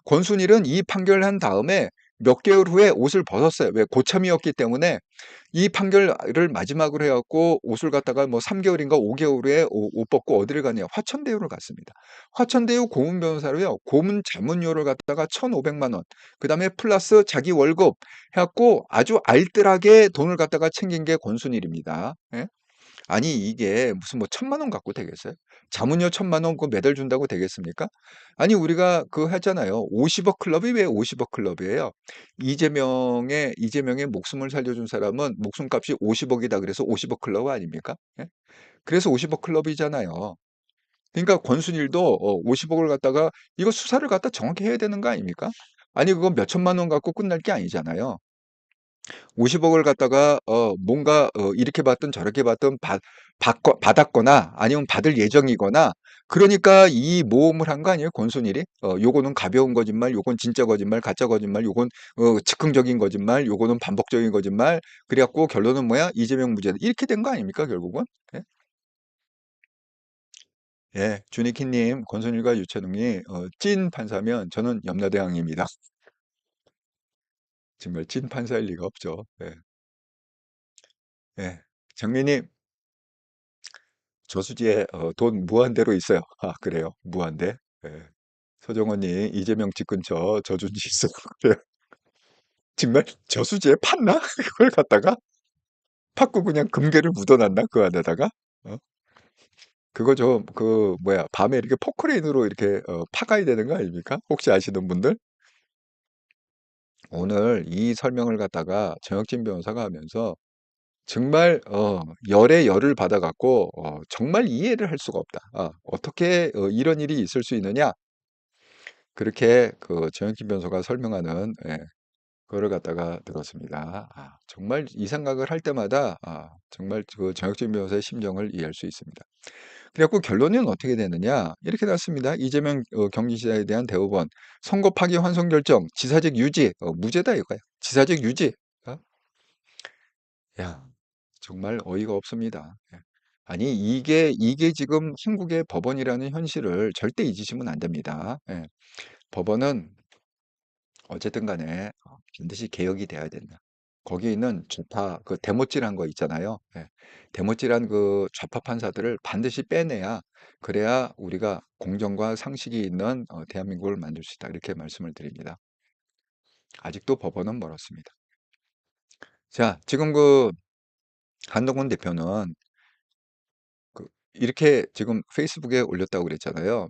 권순일은 이 판결을 한 다음에 몇 개월 후에 옷을 벗었어요. 왜? 고참이었기 때문에 이 판결을 마지막으로 해갖고 옷을 갖다가 뭐 3개월인가 5개월 후에 옷 벗고 어디를 가냐? 화천대유를 갔습니다. 화천대유 고문 변호사로요. 고문 자문료를 갖다가 1,500만 원. 그다음에 플러스 자기 월급 해갖고 아주 알뜰하게 돈을 갖다가 챙긴 게 권순일입니다. 예? 아니 이게 무슨 뭐 1,000만 원 갖고 되겠어요? 자문료 1,000만 원 그 매달 준다고 되겠습니까? 아니 우리가 그 하잖아요. 50억 클럽이 왜 50억 클럽이에요? 이재명의 목숨을 살려준 사람은 목숨값이 50억이다 그래서 50억 클럽 아닙니까? 예? 그래서 50억 클럽이잖아요. 그러니까 권순일도 50억을 갖다가 이거 수사를 갖다 정확히 해야 되는 거 아닙니까? 아니 그거 몇 천만 원 갖고 끝날 게 아니잖아요. 50억을 갖다가 뭔가 이렇게 받든 저렇게 받든 받았거나 아니면 받을 예정이거나 그러니까 이 모험을 한 거 아니에요, 권순일이? 요거는 가벼운 거짓말, 요건 진짜 거짓말, 가짜 거짓말, 요건 즉흥적인 거짓말, 요거는 반복적인 거짓말. 그래갖고 결론은 뭐야? 이재명 무죄다. 이렇게 된 거 아닙니까, 결국은? 예? 예, 주니키님, 권순일과 유채동이 찐 판사면 저는 염라대왕입니다. 정말 찐 판사일 리가 없죠. 예, 예. 정민님, 저수지에 돈 무한대로 있어요. 아, 그래요. 무한대. 예. 서정원님, 이재명 집 근처 저수지 있어요. 그래요. 정말 저수지에 팠나? 그걸 갖다가 팠고 그냥 금괴를 묻어놨나? 그 안에다가? 어? 그거 좀, 뭐야, 밤에 이렇게 포크레인으로 이렇게 파가야 되는 거 아닙니까? 혹시 아시는 분들? 오늘 이 설명을 갖다가 정혁진 변호사가 하면서 정말 열에 열을 받아갖고 정말 이해를 할 수가 없다. 어떻게 이런 일이 있을 수 있느냐? 그렇게 그 정영진 변호사가 설명하는 그거를 갖다가 들었습니다. 정말 이 생각을 할 때마다 정말 그 정혁진 변호사의 심정을 이해할 수 있습니다. 그래갖고 결론은 어떻게 되느냐? 이렇게 났습니다. 이재명 경기지사에 대한 대법원 선고 파기 환송 결정, 지사직 유지, 무죄다 이거야. 지사직 유지. 어? 야, 정말 어이가 없습니다. 예. 아니 이게 지금 한국의 법원이라는 현실을 절대 잊으시면 안 됩니다. 예. 법원은 어쨌든 간에 반드시 개혁이 돼야 된다. 거기에 있는 좌파 그 대못질한 거 있잖아요. 예. 대못질한 그 좌파 판사들을 반드시 빼내야 그래야 우리가 공정과 상식이 있는 대한민국을 만들 수 있다. 이렇게 말씀을 드립니다. 아직도 법원은 멀었습니다. 자, 지금 그 한동훈 대표는 이렇게 지금 페이스북에 올렸다고 그랬잖아요.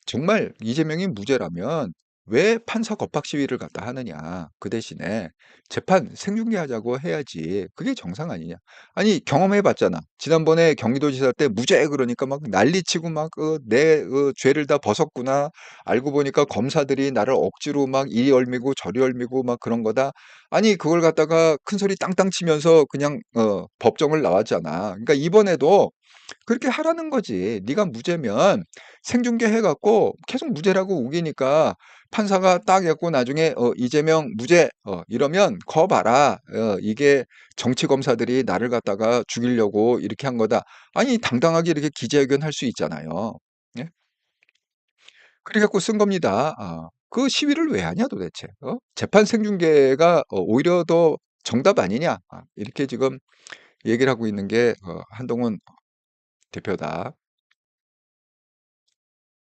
정말 이재명이 무죄라면 왜 판사 겁박 시위를 갖다 하느냐. 그 대신에 재판 생중계하자고 해야지. 그게 정상 아니냐. 아니 경험해 봤잖아. 지난번에 경기도지사 때 무죄 그러니까 막 난리치고 막 내 죄를 다 벗었구나. 알고 보니까 검사들이 나를 억지로 막 이리 얽미고 저리 얽미고 막 그런 거다. 아니 그걸 갖다가 큰 소리 땅땅 치면서 그냥 법정을 나왔잖아. 그러니까 이번에도 그렇게 하라는 거지. 네가 무죄면 생중계 해갖고 계속 무죄라고 우기니까 판사가 딱 해갖고 나중에 이재명 무죄 이러면 거 봐라. 이게 정치 검사들이 나를 갖다가 죽이려고 이렇게 한 거다. 아니 당당하게 이렇게 기자회견 할 수 있잖아요. 예? 그래갖고 쓴 겁니다. 그 시위를 왜 하냐 도대체. 재판 생중계가 오히려 더 정답 아니냐. 이렇게 지금 얘기를 하고 있는 게 한동훈 대표다.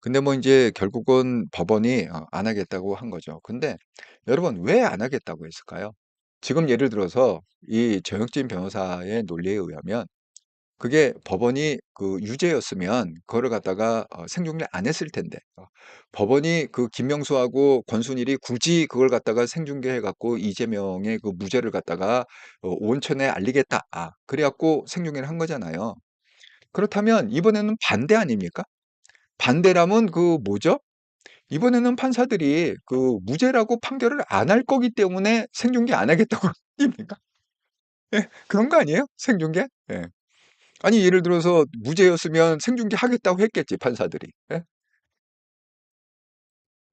근데 뭐 인제 결국은 법원이 안 하겠다고 한 거죠. 근데 여러분 왜 안 하겠다고 했을까요? 지금 예를 들어서 이 정혁진 변호사의 논리에 의하면 그게 법원이 그 유죄였으면 그거를 갖다가 생중계 안 했을 텐데 법원이 그 김명수하고 권순일이 굳이 그걸 갖다가 생중계해 갖고 이재명의 그 무죄를 갖다가 온천에 알리겠다. 그래 갖고 생중계를 한 거잖아요. 그렇다면 이번에는 반대 아닙니까? 반대라면 그 뭐죠? 이번에는 판사들이 그 무죄라고 판결을 안 할 거기 때문에 생중계 안 하겠다고 합니까? 예. 그런 거 아니에요? 생중계? 예. 아니 예를 들어서 무죄였으면 생중계 하겠다고 했겠지 판사들이. 예?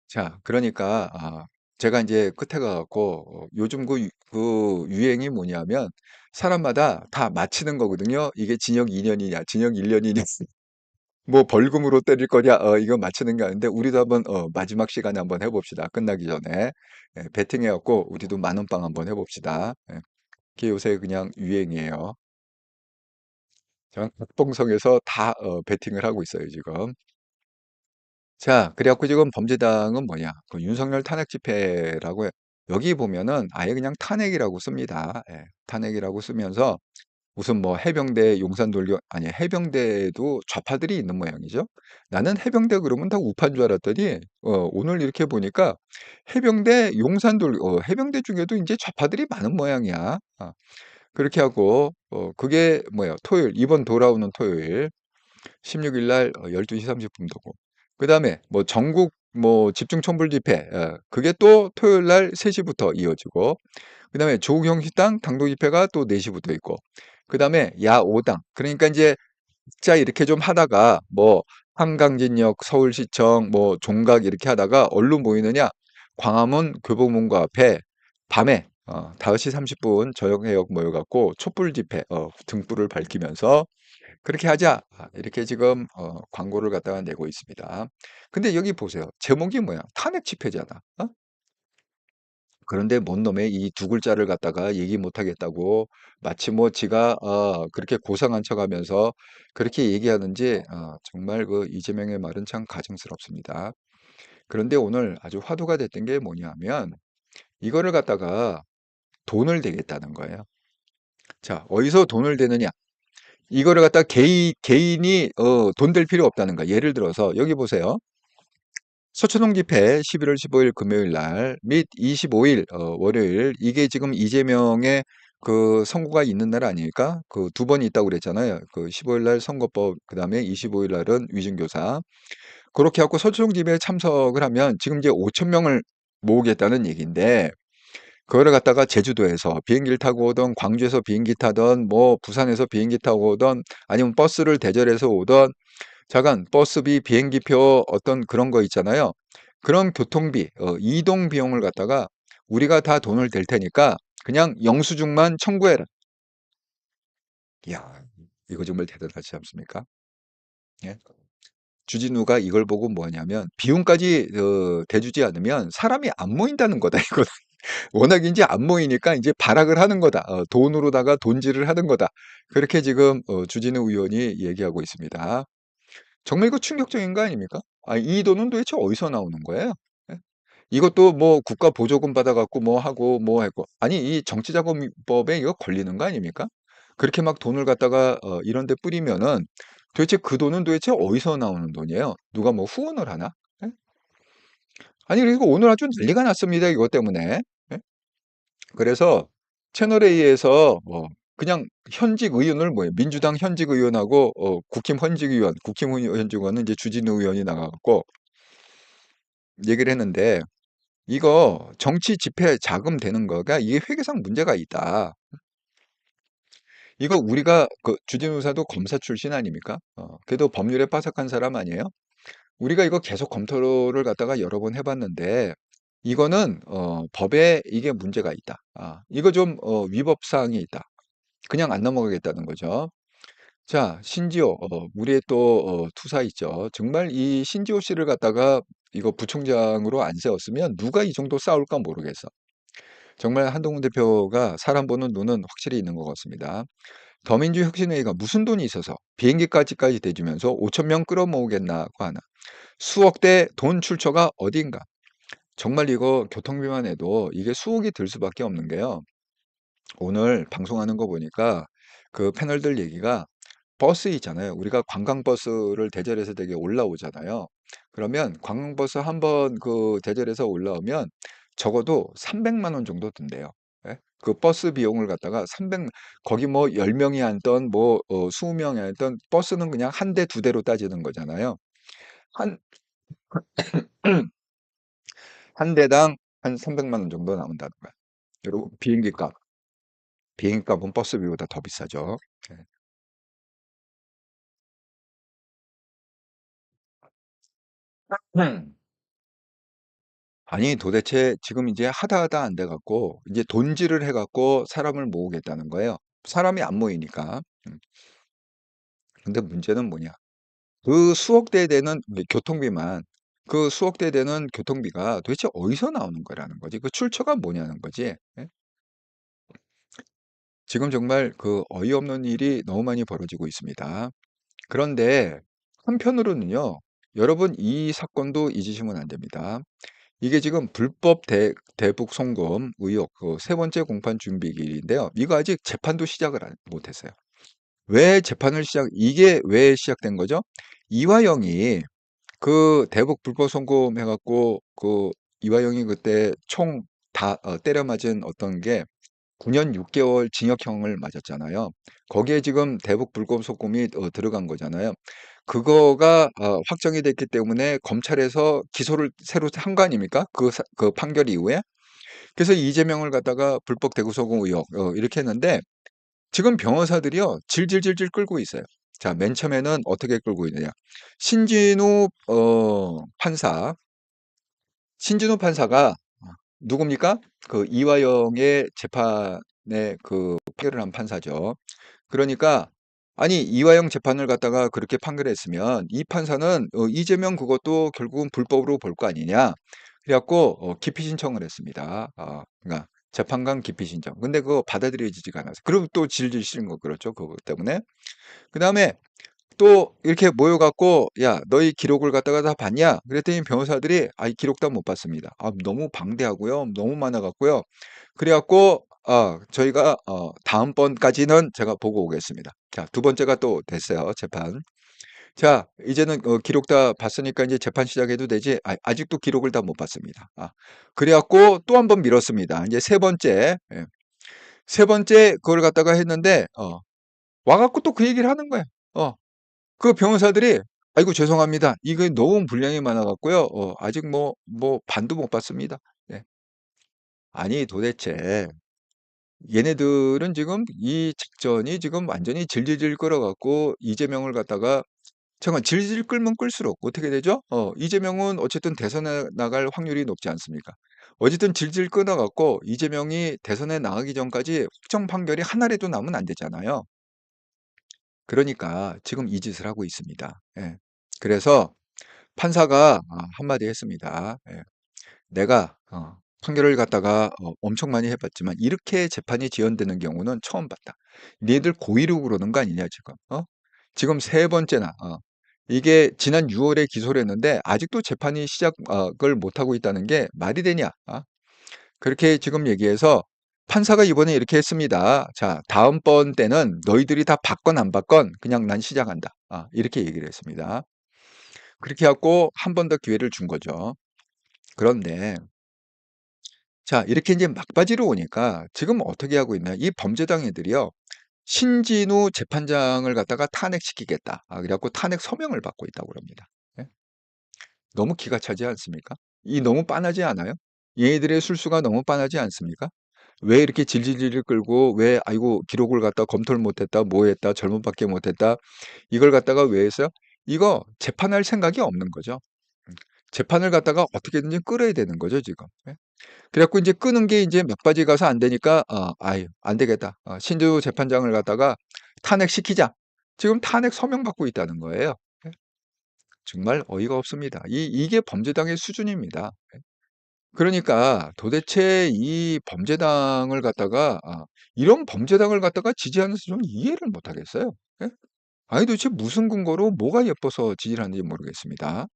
자 그러니까 제가 이제 끝에 가 갖고 요즘 그 유행이 뭐냐면 사람마다 다 맞히는 거거든요. 이게 징역 2 년이냐 징역 1 년이냐 뭐 벌금으로 때릴 거냐 이거 맞추는 게 아닌데 우리도 한번 마지막 시간에 한번 해 봅시다 끝나기 전에. 예 베팅해 갖고 우리도 만 원빵 한번 해 봅시다. 예. 그게 요새 그냥 유행이에요. 전 각봉성에서 다 베팅을 하고 있어요 지금. 자 그래 갖고 지금 범죄당은 뭐냐 그 윤석열 탄핵 집회라고 해 여기 보면은 아예 그냥 탄핵이라고 씁니다. 예. 탄핵이라고 쓰면서 무슨 뭐 해병대 용산돌격 아니 해병대에도 좌파들이 있는 모양이죠. 나는 해병대 그러면 다 우파인 줄 알았더니 오늘 이렇게 보니까 해병대 해병대 중에도 인제 좌파들이 많은 모양이야. 그렇게 하고 그게 뭐야 토요일 이번 돌아오는 토요일 16일 날 12시 30분 도고 그다음에 뭐 전국 뭐 집중 촛불 집회 그게 또 토요일 날 3 시부터 이어지고 그다음에 조국형 식당 당도 집회가 또 4 시부터 있고 그다음에 야5당 그러니까 인제 자 이렇게 좀 하다가 뭐 한강진역 서울시청 뭐 종각 이렇게 하다가 어디로 모이느냐 광화문 교보문고 앞에 밤에 5시 30분 저녁해역 모여 갖고 촛불 집회 등불을 밝히면서 "그렇게 하자." 이렇게 지금 광고를 갖다가 내고 있습니다. 근데 여기 보세요. 제목이 뭐야? 탄핵 집회잖아. 그런데 뭔 놈의 이 두 글자를 갖다가 얘기 못 하겠다고 마치 뭐 지가 그렇게 고상한 척하면서 그렇게 얘기하는지 정말 그 이재명의 말은 참 가증스럽습니다. 그런데 오늘 아주 화두가 됐던 게 뭐냐면 이거를 갖다가 돈을 대겠다는 거예요. 자, 어디서 돈을 대느냐? 이거를 갖다가 개인이 돈 댈 필요 없다는 거야. 예를 들어서 여기 보세요. 서초동 집회 11월 15일 금요일 날 및 25일 월요일 이게 지금 이재명의 그 선고가 있는 날 아닙니까? 그 두 번이 있다고 그랬잖아요. 그 15일 날 선거법 그다음에 25일 날은 위증교사. 그렇게 하고 서초동 집회에 참석을 하면 지금 이제 5천 명을 모으겠다는 얘기인데 그거를 갖다가 제주도에서 비행기를 타고 오던 광주에서 비행기 타던 뭐 부산에서 비행기 타고 오던 아니면 버스를 대절해서 오던 잠깐 버스비, 비행기표 어떤 그런 거 있잖아요. 그런 교통비, 이동 비용을 갖다가 우리가 다 돈을 댈 테니까 그냥 영수증만 청구해라. 이야, 이거 정말 대단하지 않습니까? 예? 주진우가 이걸 보고 뭐냐면 비용까지 대주지 않으면 사람이 안 모인다는 거다. 이거 워낙 이제 안 모이니까 이제 발악을 하는 거다. 돈으로다가 돈질을 하는 거다. 그렇게 지금 주진우 의원이 얘기하고 있습니다. 정말 이거 충격적인 거 아닙니까? 이 돈은 도대체 어디서 나오는 거예요? 예? 이것도 뭐 국가 보조금 받아 갖고 뭐 하고 뭐 했고 아니 이 정치자금법에 이거 걸리는 거 아닙니까? 그렇게 막 돈을 갖다가 이런 데 뿌리면은 도대체 그 돈은 도대체 어디서 나오는 돈이에요? 누가 뭐 후원을 하나? 예? 아니 그리고 오늘 아주 난리가 났습니다. 이것 때문에. 예? 그래서 채널A에서 그냥 현직 의원을 뭐예요? 민주당 현직 의원하고 국힘 현직 의원은 이제 주진우 의원이 나가 갖고 얘기를 했는데 "이거 정치 집회 자금 되는 거가 이게 회계상 문제가 있다." 이거 우리가 그 주진우 의사도 검사 출신 아닙니까? 그래도 법률에 빠삭한 사람 아니에요? 우리가 이거 계속 검토를 갖다가 여러 번 해 봤는데 이거는 법에 이게 문제가 있다. 이거 좀 위법 사항이 있다. 그냥 안 넘어가겠다는 거죠. 자, 신지호 우리의 또 투사 있죠. 정말 이 신지호 씨를 갖다가 이거 부총장으로 안 세웠으면 누가 이 정도 싸울까 모르겠어. 정말 한동훈 대표가 사람 보는 눈은 확실히 있는 것 같습니다. 더민주혁신회의가 무슨 돈이 있어서 비행기까지까지 대주면서 5천 명 끌어모으겠나고 하나. 수억대 돈 출처가 어디인가. 정말 이거 교통비만 해도 이게 수억이 들 수밖에 없는 게요. 오늘 방송하는 거 보니까 그 패널들 얘기가 버스 있잖아요. 우리가 관광버스를 대절해서 되게 올라오잖아요. 그러면 관광버스 한번 그 대절해서 올라오면 적어도 300만 원 정도 든대요. 예? 그 버스 비용을 갖다가 300 거기 뭐 10명이 앉던 뭐 20명이 앉던 버스는 그냥 한 대 두 대로 따지는 거잖아요. 한 한 대당 한 300만 원 정도 나온다는 거야. 그리고 비행기 값은 버스비보다 더 비싸죠. 예. 음. 아니 도대체 지금 이제 하다 안 돼 갖고 이제 돈질을 해 갖고 사람을 모으겠다는 거예요. 사람이 안 모이니까. 음. 근데 문제는 뭐냐? 그 수억 대 되는 교통비만 그 수억 대 되는 교통비가 도대체 어디서 나오는 거라는 거지. 그 출처가 뭐냐는 거지. 예? 지금 정말 그 어이없는 일이 너무 많이 벌어지고 있습니다. 그런데 한편으로는요. 여러분 이 사건도 잊으시면 안 됩니다. 이게 지금 불법 대북 송금 의혹 그 세 번째 공판 준비기일인데요. 이거 아직 재판도 시작을 못 했어요. 왜 재판을 이게 왜 시작된 거죠? 이화영이 그 대북 불법 송금 해갖고 그 이화영이 그때 총 다 때려 맞은 어떤 게 9년 6개월 징역형을 맞았잖아요. 거기에 지금 대북 불법 송금이 들어간 거잖아요. 그거가 확정이 됐기 때문에 검찰에서 기소를 새로 한 거 아닙니까? 그 판결 이후에. 그래서 이재명을 갖다가 불법 대구 소금 의혹 이렇게 했는데 지금 변호사들이요 질질질질 끌고 있어요. 자, 맨 처음에는 어떻게 끌고 있느냐? 신진우 판사, 신진우 판사가 누굽니까? 그 이화영의 재판에 그 판결을 한 판사죠. 그러니까 아니 이화영 재판을 갖다가 그렇게 판결했으면 이 판사는 이재명 그것도 결국은 불법으로 볼 거 아니냐. 그래갖고 기피 신청을 했습니다. 그러니까 재판관 기피 신청. 근데 그거 받아들여지지가 않아서. 그리고 또 질질 싫은 거 그렇죠. 그것 때문에. 그다음에 또 이렇게 모여갖고 야 너희 기록을 갖다가 다 봤냐? 그랬더니 변호사들이 이 기록 다 못 봤습니다. 너무 방대하고요. 너무 많아갖고요. 그래갖고 저희가 다음번까지는 제가 보고 오겠습니다. 자, 두 번째가 또 됐어요. 재판. 자, 이제는 기록 다 봤으니까 이제 재판 시작해도 되지. 아직도 기록을 다 못 봤습니다. 그래갖고 또 한 번 미뤘습니다. 이제 세 번째. 예. 세 번째 그걸 갖다가 했는데 와갖고 또 그 얘기를 하는 거예요. 그 변호사들이 아이고 죄송합니다. 이거 너무 분량이 많아 갖고요. 아직 뭐 반도 못 봤습니다. 네. 아니 도대체 얘네들은 지금 이 직전이 지금 완전히 질질질 끌어 갖고 이재명을 갖다가 잠깐 질질 끌면 끌수록 어떻게 되죠? 이재명은 어쨌든 대선에 나갈 확률이 높지 않습니까? 어쨌든 질질 끌어 갖고 이재명이 대선에 나가기 전까지 확정 판결이 하나라도 나면 안 되잖아요. 그러니까 지금 이 짓을 하고 있습니다. 예. 그래서 판사가 한마디 했습니다. 예. 내가 판결을 갖다가 엄청 많이 해봤지만 이렇게 재판이 지연되는 경우는 처음 봤다. 니들 고의로 그러는 거 아니냐 지금? 지금 세 번째나 이게 지난 6월에 기소를 했는데 아직도 재판이 시작을 못 하고 있다는 게 말이 되냐? 그렇게 지금 얘기해서 판사가 이번에 이렇게 했습니다. 자, 다음번 때는 너희들이 다 받건 안 받건 그냥 난 시작한다. 이렇게 얘기를 했습니다. 그렇게 하고 한 번 더 기회를 준 거죠. 그런데 자, 이렇게 이제 막바지로 오니까 지금 어떻게 하고 있나? 이 범죄당 애들이요. 신진우 재판장을 갖다가 탄핵시키겠다. 그래갖고 탄핵 서명을 받고 있다고 그럽니다. 예? 너무 기가 차지 않습니까? 이 너무 빤하지 않아요? 얘네들의 술수가 너무 빤하지 않습니까? 왜 이렇게 질질질 끌고 왜 아이고 기록을 갖다 검토를 못했다 뭐 했다 절문밖에 못했다 이걸 갖다가 왜 했어요? 이거 재판할 생각이 없는 거죠. 음. 재판을 갖다가 어떻게든지 끌어야 되는 거죠 지금. 예? 그래갖고 이제 끄는 게 이제 막바지 가서 안 되니까 아유 안 되겠다. 신주 재판장을 갖다가 탄핵시키자. 지금 탄핵 서명 받고 있다는 거예요. 예? 정말 어이가 없습니다. 이게 범죄당의 수준입니다. 그러니까 도대체 이 범죄당을 갖다가 이런 범죄당을 갖다가 지지하는 좀 이해를 못 하겠어요. 예? 아니 도대체 무슨 근거로 뭐가 예뻐서 지지를 하는지 모르겠습니다.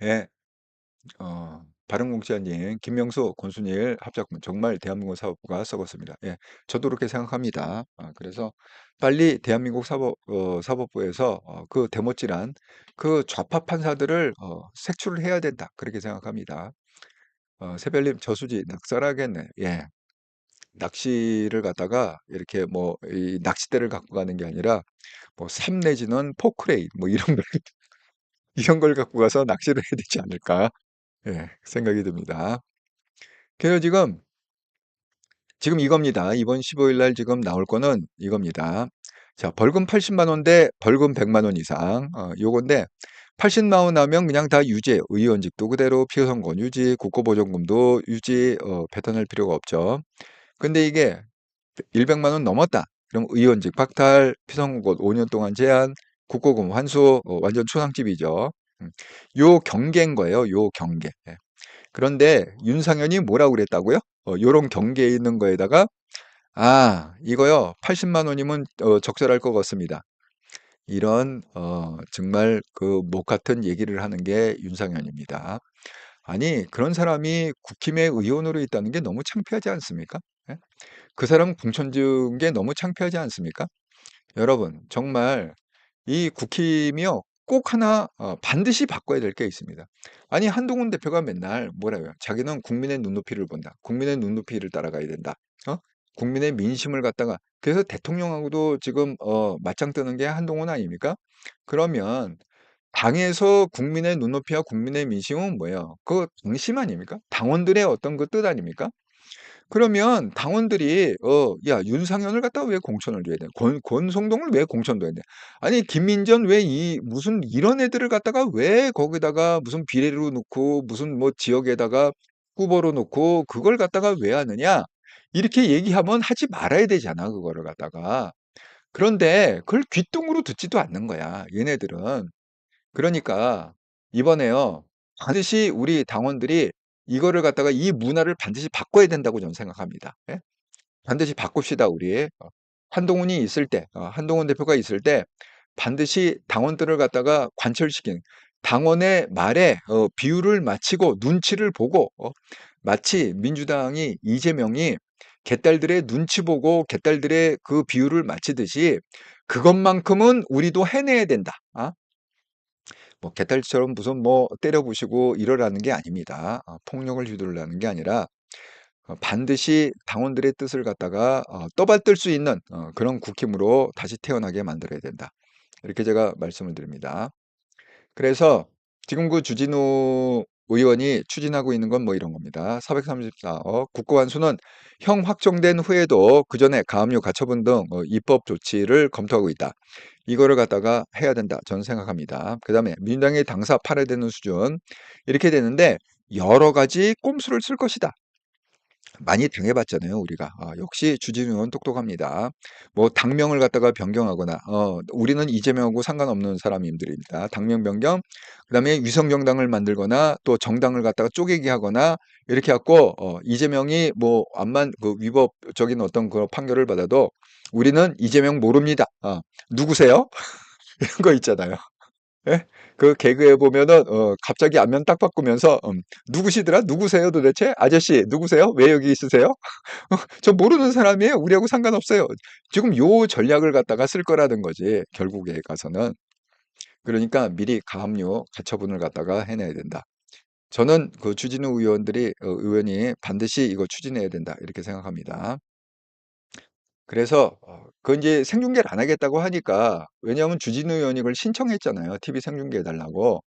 예. 바른공짜님, 김명수, 권순일 합작품 정말 대한민국 사법부가 썩었습니다. 예, 저도 그렇게 생각합니다. 그래서 빨리 대한민국 사법부에서 그 대못질한 그 좌파 판사들을 색출을 해야 된다. 그렇게 생각합니다. 새별님 저수지 낚시하겠네. 예, 낚시를 갖다가 이렇게 뭐 이 낚싯대를 갖고 가는 게 아니라 뭐 샘 내지는 포크레인 뭐 이런 걸 이런 걸 갖고 가서 낚시를 해야 되지 않을까? 예, 생각이 듭니다. 그래서 지금 이겁니다. 이번 15일 날 지금 나올 거는 이겁니다. 자, 벌금 80만 원 대 벌금 100만 원 이상. 요건데 80만 원 하면 그냥 다 유죄. 의원직도 그대로, 피해선고 유지, 국고보전금도 유지, 배탄할 필요가 없죠. 근데 이게 100만 원 넘었다. 그럼 의원직 박탈, 피선고 5년 동안 제한, 국고금 환수, 완전 초상집이죠. 요 경계인 거예요. 요 경계. 예. 그런데 윤상현이 뭐라고 그랬다고요? 요런 경계에 있는 거에다가 이거요. 80만 원이면 적절할 것 같습니다. 이런 정말 그 목 같은 얘기를 하는 게 윤상현입니다. 아니, 그런 사람이 국힘의 의원으로 있다는 게 너무 창피하지 않습니까? 예? 그 사람 공천 준 게 너무 창피하지 않습니까? 여러분, 정말 이 국힘이요, 꼭 하나 반드시 바꿔야 될 게 있습니다. 아니, 한동훈 대표가 맨날 뭐라고요? 자기는 국민의 눈높이를 본다. 국민의 눈높이를 따라가야 된다. 어? 국민의 민심을 갖다가 그래서 대통령하고도 지금 맞짱 뜨는 게 한동훈 아닙니까? 그러면 당에서 국민의 눈높이와 국민의 민심은 뭐예요? 그 당심 아닙니까? 당원들의 어떤 그 뜻 아닙니까? 그러면 당원들이 야, 윤상현을 갖다가 왜 공천을 줘야 돼? 권성동을 왜 공천둬야 돼? 아니, 김민전 왜 무슨 이런 애들을 갖다가 왜 거기다가 무슨 비례로 놓고 무슨 뭐 지역에다가 후보로 놓고 그걸 갖다가 왜 하느냐? 이렇게 얘기하면 하지 말아야 되잖아, 그거를 갖다가. 그런데 그걸 귓등으로 듣지도 않는 거야, 얘네들은. 그러니까 이번에요, 반드시 우리 당원들이 이거를 갖다가 이 문화를 반드시 바꿔야 된다고 저는 생각합니다. 예? 반드시 바꿉시다, 우리. 한동훈이 있을 때, 한동훈 대표가 있을 때 반드시 당원들을 갖다가 관철시킨 당원의 말에 비율을 맞추고 눈치를 보고 마치 민주당이 이재명이 개딸들의 눈치 보고 개딸들의 그 비율을 맞추듯이 그것만큼은 우리도 해내야 된다. 뭐 개딸처럼 무슨 뭐 때려부시고 이러라는 게 아닙니다. 폭력을 휘두르라는 게 아니라 반드시 당원들의 뜻을 갖다가 떠받들 수 있는 그런 국힘으로 다시 태어나게 만들어야 된다. 이렇게 제가 말씀을 드립니다. 그래서 지금 그 주진우 의원이 추진하고 있는 건 뭐 이런 겁니다. 434억 국고환수는 형 확정된 후에도 그 전에 가압류 가처분 등 입법 조치를 검토하고 있다. 이거를 갖다가 해야 된다. 저는 생각합니다. 그 다음에 민주당이 당사 팔아야 되는 수준 이렇게 되는데 여러 가지 꼼수를 쓸 것이다. 많이 당해봤잖아요, 우리가. 역시 주진우 의원 똑똑합니다. 뭐 당명을 갖다가 변경하거나, 우리는 이재명하고 상관없는 사람들입니다. 당명 변경, 그다음에 위성정당을 만들거나 또 정당을 갖다가 쪼개기 하거나 이렇게 갖고 이재명이 뭐 암만 그 위법적인 어떤 그 판결을 받아도 우리는 이재명 모릅니다. 누구세요? 이런 거 있잖아요. 예? 그 개그에 보면은 갑자기 안면 딱 바꾸면서 누구시더라? 누구세요 도대체? 아저씨 누구세요? 왜 여기 있으세요? 저 모르는 사람이에요. 우리하고 상관없어요. 지금 요 전략을 갖다가 쓸 거라는 거지. 결국에 가서는. 그러니까 미리 가압류 가처분을 갖다가 해내야 된다. 저는 그 주진우 의원이 반드시 이거 추진해야 된다. 이렇게 생각합니다. 그래서 그 이제 생중계를 안 하겠다고 하니까 왜냐하면 주진우 의원이 그걸 신청했잖아요. TV 생중계 해달라고.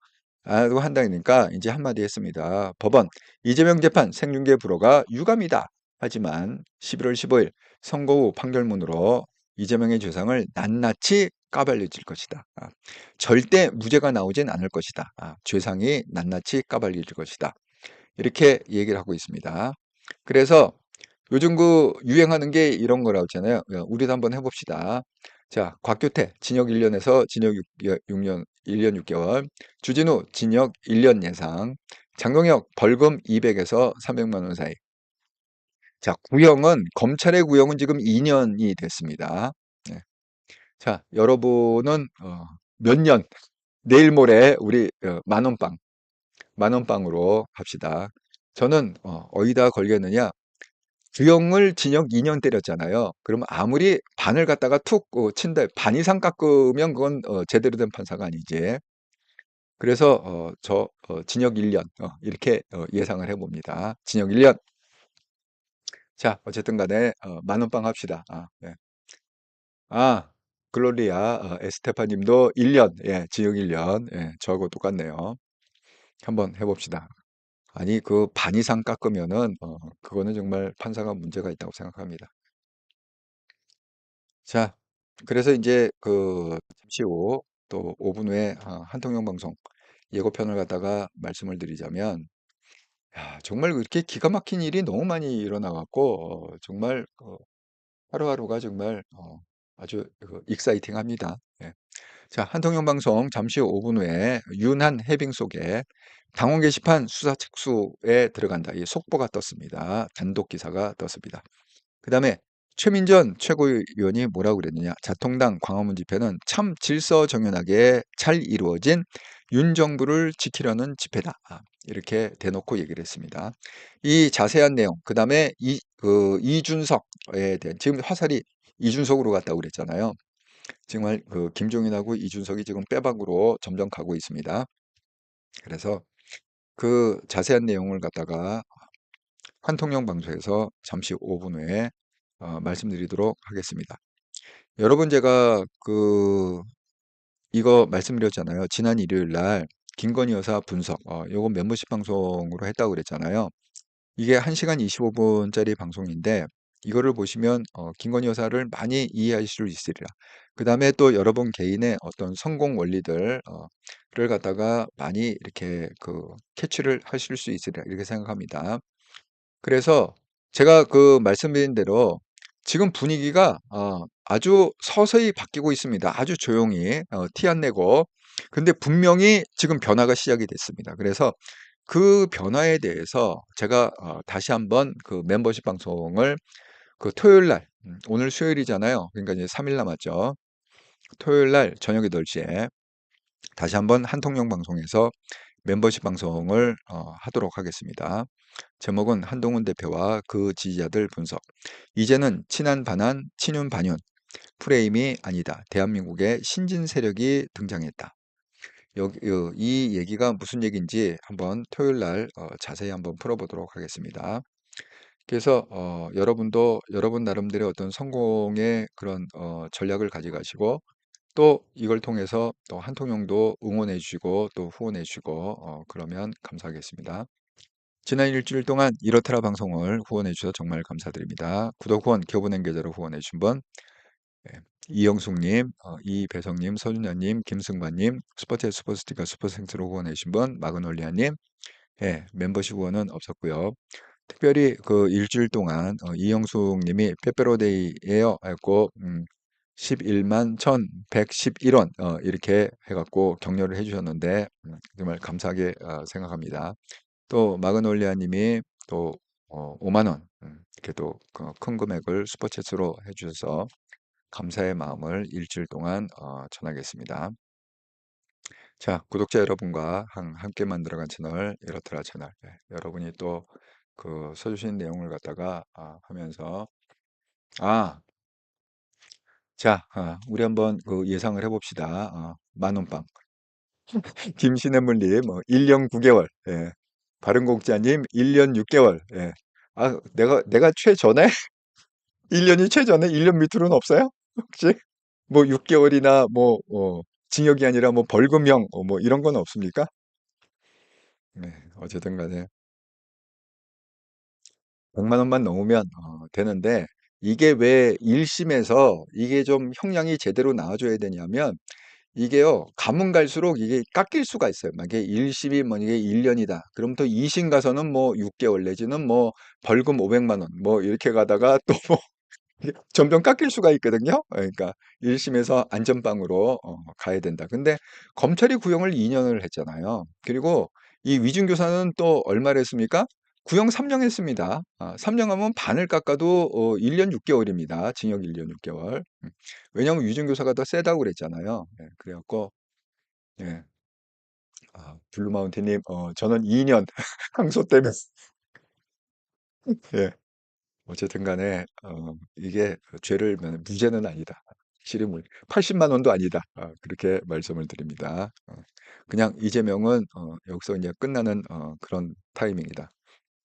그거 한다니까 이제 한마디 했습니다. 법원 이재명 재판 생중계 불허가 유감이다. 하지만 11월 15일 선고 후 판결문으로 이재명의 죄상을 낱낱이 까발려질 것이다. 절대 무죄가 나오진 않을 것이다. 죄상이 낱낱이 까발려질 것이다. 이렇게 얘기를 하고 있습니다. 그래서 요즘 그 유행하는 게 이런 거라고 했잖아요. 우리도 한번 해봅시다. 자, 곽규태 징역 1년에서 징역 6년, 1년 6개월, 주진우 징역 1년 예상, 장동혁 벌금 200에서 300만 원 사이. 자, 검찰의 구형은 지금 2년이 됐습니다. 네. 자, 여러분은 몇 년, 내일 모레 우리 만원빵으로 합시다. 저는 어디다 걸겠느냐? 주형을 징역 2년 때렸잖아요. 그러면 아무리 반을 갖다가 툭 친다, 반 이상 깎으면 그건 제대로 된 판사가 아니지. 그래서 징역 1년 이렇게 예상을 해봅니다. 징역 1년. 자, 어쨌든 간에 만원빵 합시다. 네. 글로리아 에스테파 님도 1년, 예, 징역 1년. 예, 저하고 똑같네요. 한번 해봅시다. 아니, 그 반 이상 깎으면은 그거는 정말 판사가 문제가 있다고 생각합니다. 자, 그래서 이제 잠시 후 또 5분 후에 한통령 방송 예고편을 갖다가 말씀을 드리자면, 야, 정말 이렇게 기가 막힌 일이 너무 많이 일어나 갖고 정말 하루하루가 정말 아주 익사이팅합니다. 예. 자, 한통령 방송 잠시 후 5분 후에 윤한 해빙 속에 당원 게시판 수사 착수에 들어간다. 이 속보가 떴습니다. 단독 기사가 떴습니다. 그다음에 최민전 최고위원이 뭐라고 그랬느냐. 자통당 광화문 집회는 참 질서정연하게 잘 이루어진 윤 정부를 지키려는 집회다. 이렇게 대놓고 얘기를 했습니다. 이 자세한 내용, 그다음에 이준석에 대한 지금 화살이 이준석으로 갔다고 그랬잖아요. 정말 김종인하고 이준석이 지금 빼박으로 점점 가고 있습니다. 그래서 그 자세한 내용을 갖다가 환통령 방송에서 잠시 5분 후에 말씀드리도록 하겠습니다. 여러분, 제가 이거 말씀드렸잖아요. 지난 일요일 날 김건희 여사 분석, 요거 멤버십 방송으로 했다고 그랬잖아요. 이게 1시간 25분짜리 방송인데 이거를 보시면 김건희 여사를 많이 이해하실 수 있으리라. 그 다음에 또 여러분 개인의 어떤 성공 원리들 를 갖다가 많이 이렇게 캐치를 하실 수 있으리라 이렇게 생각합니다. 그래서 제가 말씀드린 대로 지금 분위기가 아주 서서히 바뀌고 있습니다. 아주 조용히 티 안 내고. 근데 분명히 지금 변화가 시작이 됐습니다. 그래서 그 변화에 대해서 제가 다시 한번 멤버십 방송을 토요일 날, 오늘 수요일이잖아요. 그러니까 이제 3일 남았죠. 토요일 날 저녁 8시에 다시 한번 한통령 방송에서 멤버십 방송을 하도록 하겠습니다. 제목은 한동훈 대표와 그 지지자들 분석. 이제는 친한 반한, 친윤 반윤 프레임이 아니다. 대한민국의 신진 세력이 등장했다. 이 얘기가 무슨 얘기인지 한번 토요일 날 자세히 한번 풀어보도록 하겠습니다. 그래서 여러분도 여러분 나름대로의 어떤 성공의 그런 전략을 가져가시고 또 이걸 통해서 또 한통령도 응원해 주시고 또 후원해 주시고 그러면 감사하겠습니다. 지난 일주일 동안 이렇더라 방송을 후원해 주셔서 정말 감사드립니다. 구독 후원 교본행 계좌로 후원해 주신 분 이영숙님, 이배성님, 서준현님, 김승관님, 슈퍼챗 슈퍼스티커 슈퍼생스로 후원해 주신 분 마그놀리아님, 멤버십 후원은 없었고요. 특별히 일주일 동안 이영숙님이 빼빼로데이예요 했고 11만 1,111원 이렇게 해갖고 격려를 해주셨는데 정말 감사하게 생각합니다. 또 마그놀리아님이 또 5만 원 이렇게 또 큰 금액을 슈퍼챗으로 해주셔서 감사의 마음을 일주일 동안 전하겠습니다. 자, 구독자 여러분과 함께 만들어간 채널 이렇더라 채널 여러분이 또 써주신 내용을 갖다가 하면서 자, 우리 한번 예상을 해봅시다. 만원빵. 김신혜물님, 1년 9개월. 예. 바른공자님, 1년 6개월. 예. 내가 최전에? 1년이 최전에? 1년 밑으로는 없어요? 혹시? 뭐 6개월이나 징역이 아니라 뭐 벌금형, 뭐 이런 건 없습니까? 네, 어쨌든 간에 100만 원만 넘으면 되는데, 이게 왜 1심에서 이게 좀 형량이 제대로 나와줘야 되냐면, 이게요, 가면 갈수록 이게 깎일 수가 있어요. 만약에 1심이 만약에 1년이다. 그럼 또 2심 가서는 뭐 6개월 내지는 뭐 벌금 500만 원, 뭐 이렇게 가다가 또 뭐 점점 깎일 수가 있거든요. 그러니까 1심에서 안전빵으로 가야 된다. 근데 검찰이 구형을 2년을 했잖아요. 그리고 이 위중교사는 또 얼마를 했습니까? 구형 3년 했습니다. 3년 하면 반을 깎아도 1년 6개월입니다. 징역 1년 6개월. 왜냐하면 위중교사가 더 세다고 그랬잖아요. 그래갖고 예. 블루마운틴님, 저는 2년 항소 때문에 예. 어쨌든 간에 이게 죄를 무죄는 아니다. 실형을 80만 원도 아니다. 그렇게 말씀을 드립니다. 그냥 이재명은 여기서 이제 끝나는 그런 타이밍이다.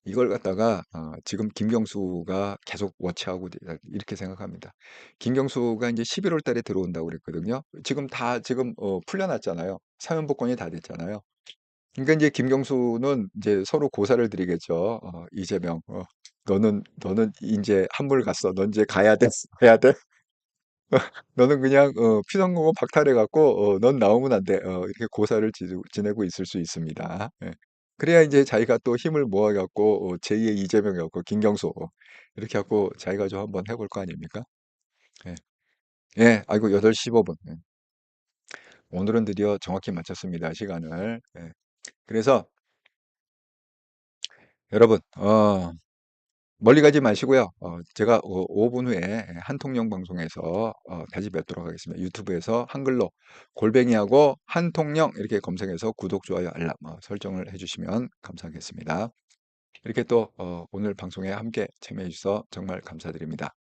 이걸 갖다가 지금 김경수가 계속 워치하고 이렇게 생각합니다. 김경수가 이제 11월 달에 들어온다고 그랬거든요. 지금 풀려났잖아요. 사면복권이 다 됐잖아요. 그러니까 이제 김경수는 이제 서로 고사를 드리겠죠. 이재명, 너는 이제 한물 갔어. 넌 이제 가야 돼, 가야 돼. 너는 그냥 피선거고 박탈해 갖고 넌 나오면 안 돼." 이렇게 고사를 지내고 있을 수 있습니다. 예. 그래야 인제 자기가 또 힘을 모아 갖고 제2의 이재명이 없고 김경수 이렇게 갖고 자기가 좀 한번 해볼 거 아닙니까? 예. 예. 아이고 8시 15 분. 예. 오늘은 드디어 정확히 맞췄습니다, 시간을. 예. 그래서 여러분 멀리 가지 마시고요. 제가 5분 후에 한통령 방송에서 다시 뵙도록 하겠습니다. 유튜브에서 한글로 골뱅이하고 한통령 이렇게 검색해서 구독, 좋아요, 알람 설정을 해 주시면 감사하겠습니다. 이렇게 또 오늘 방송에 함께 참여해 주셔서 정말 감사드립니다.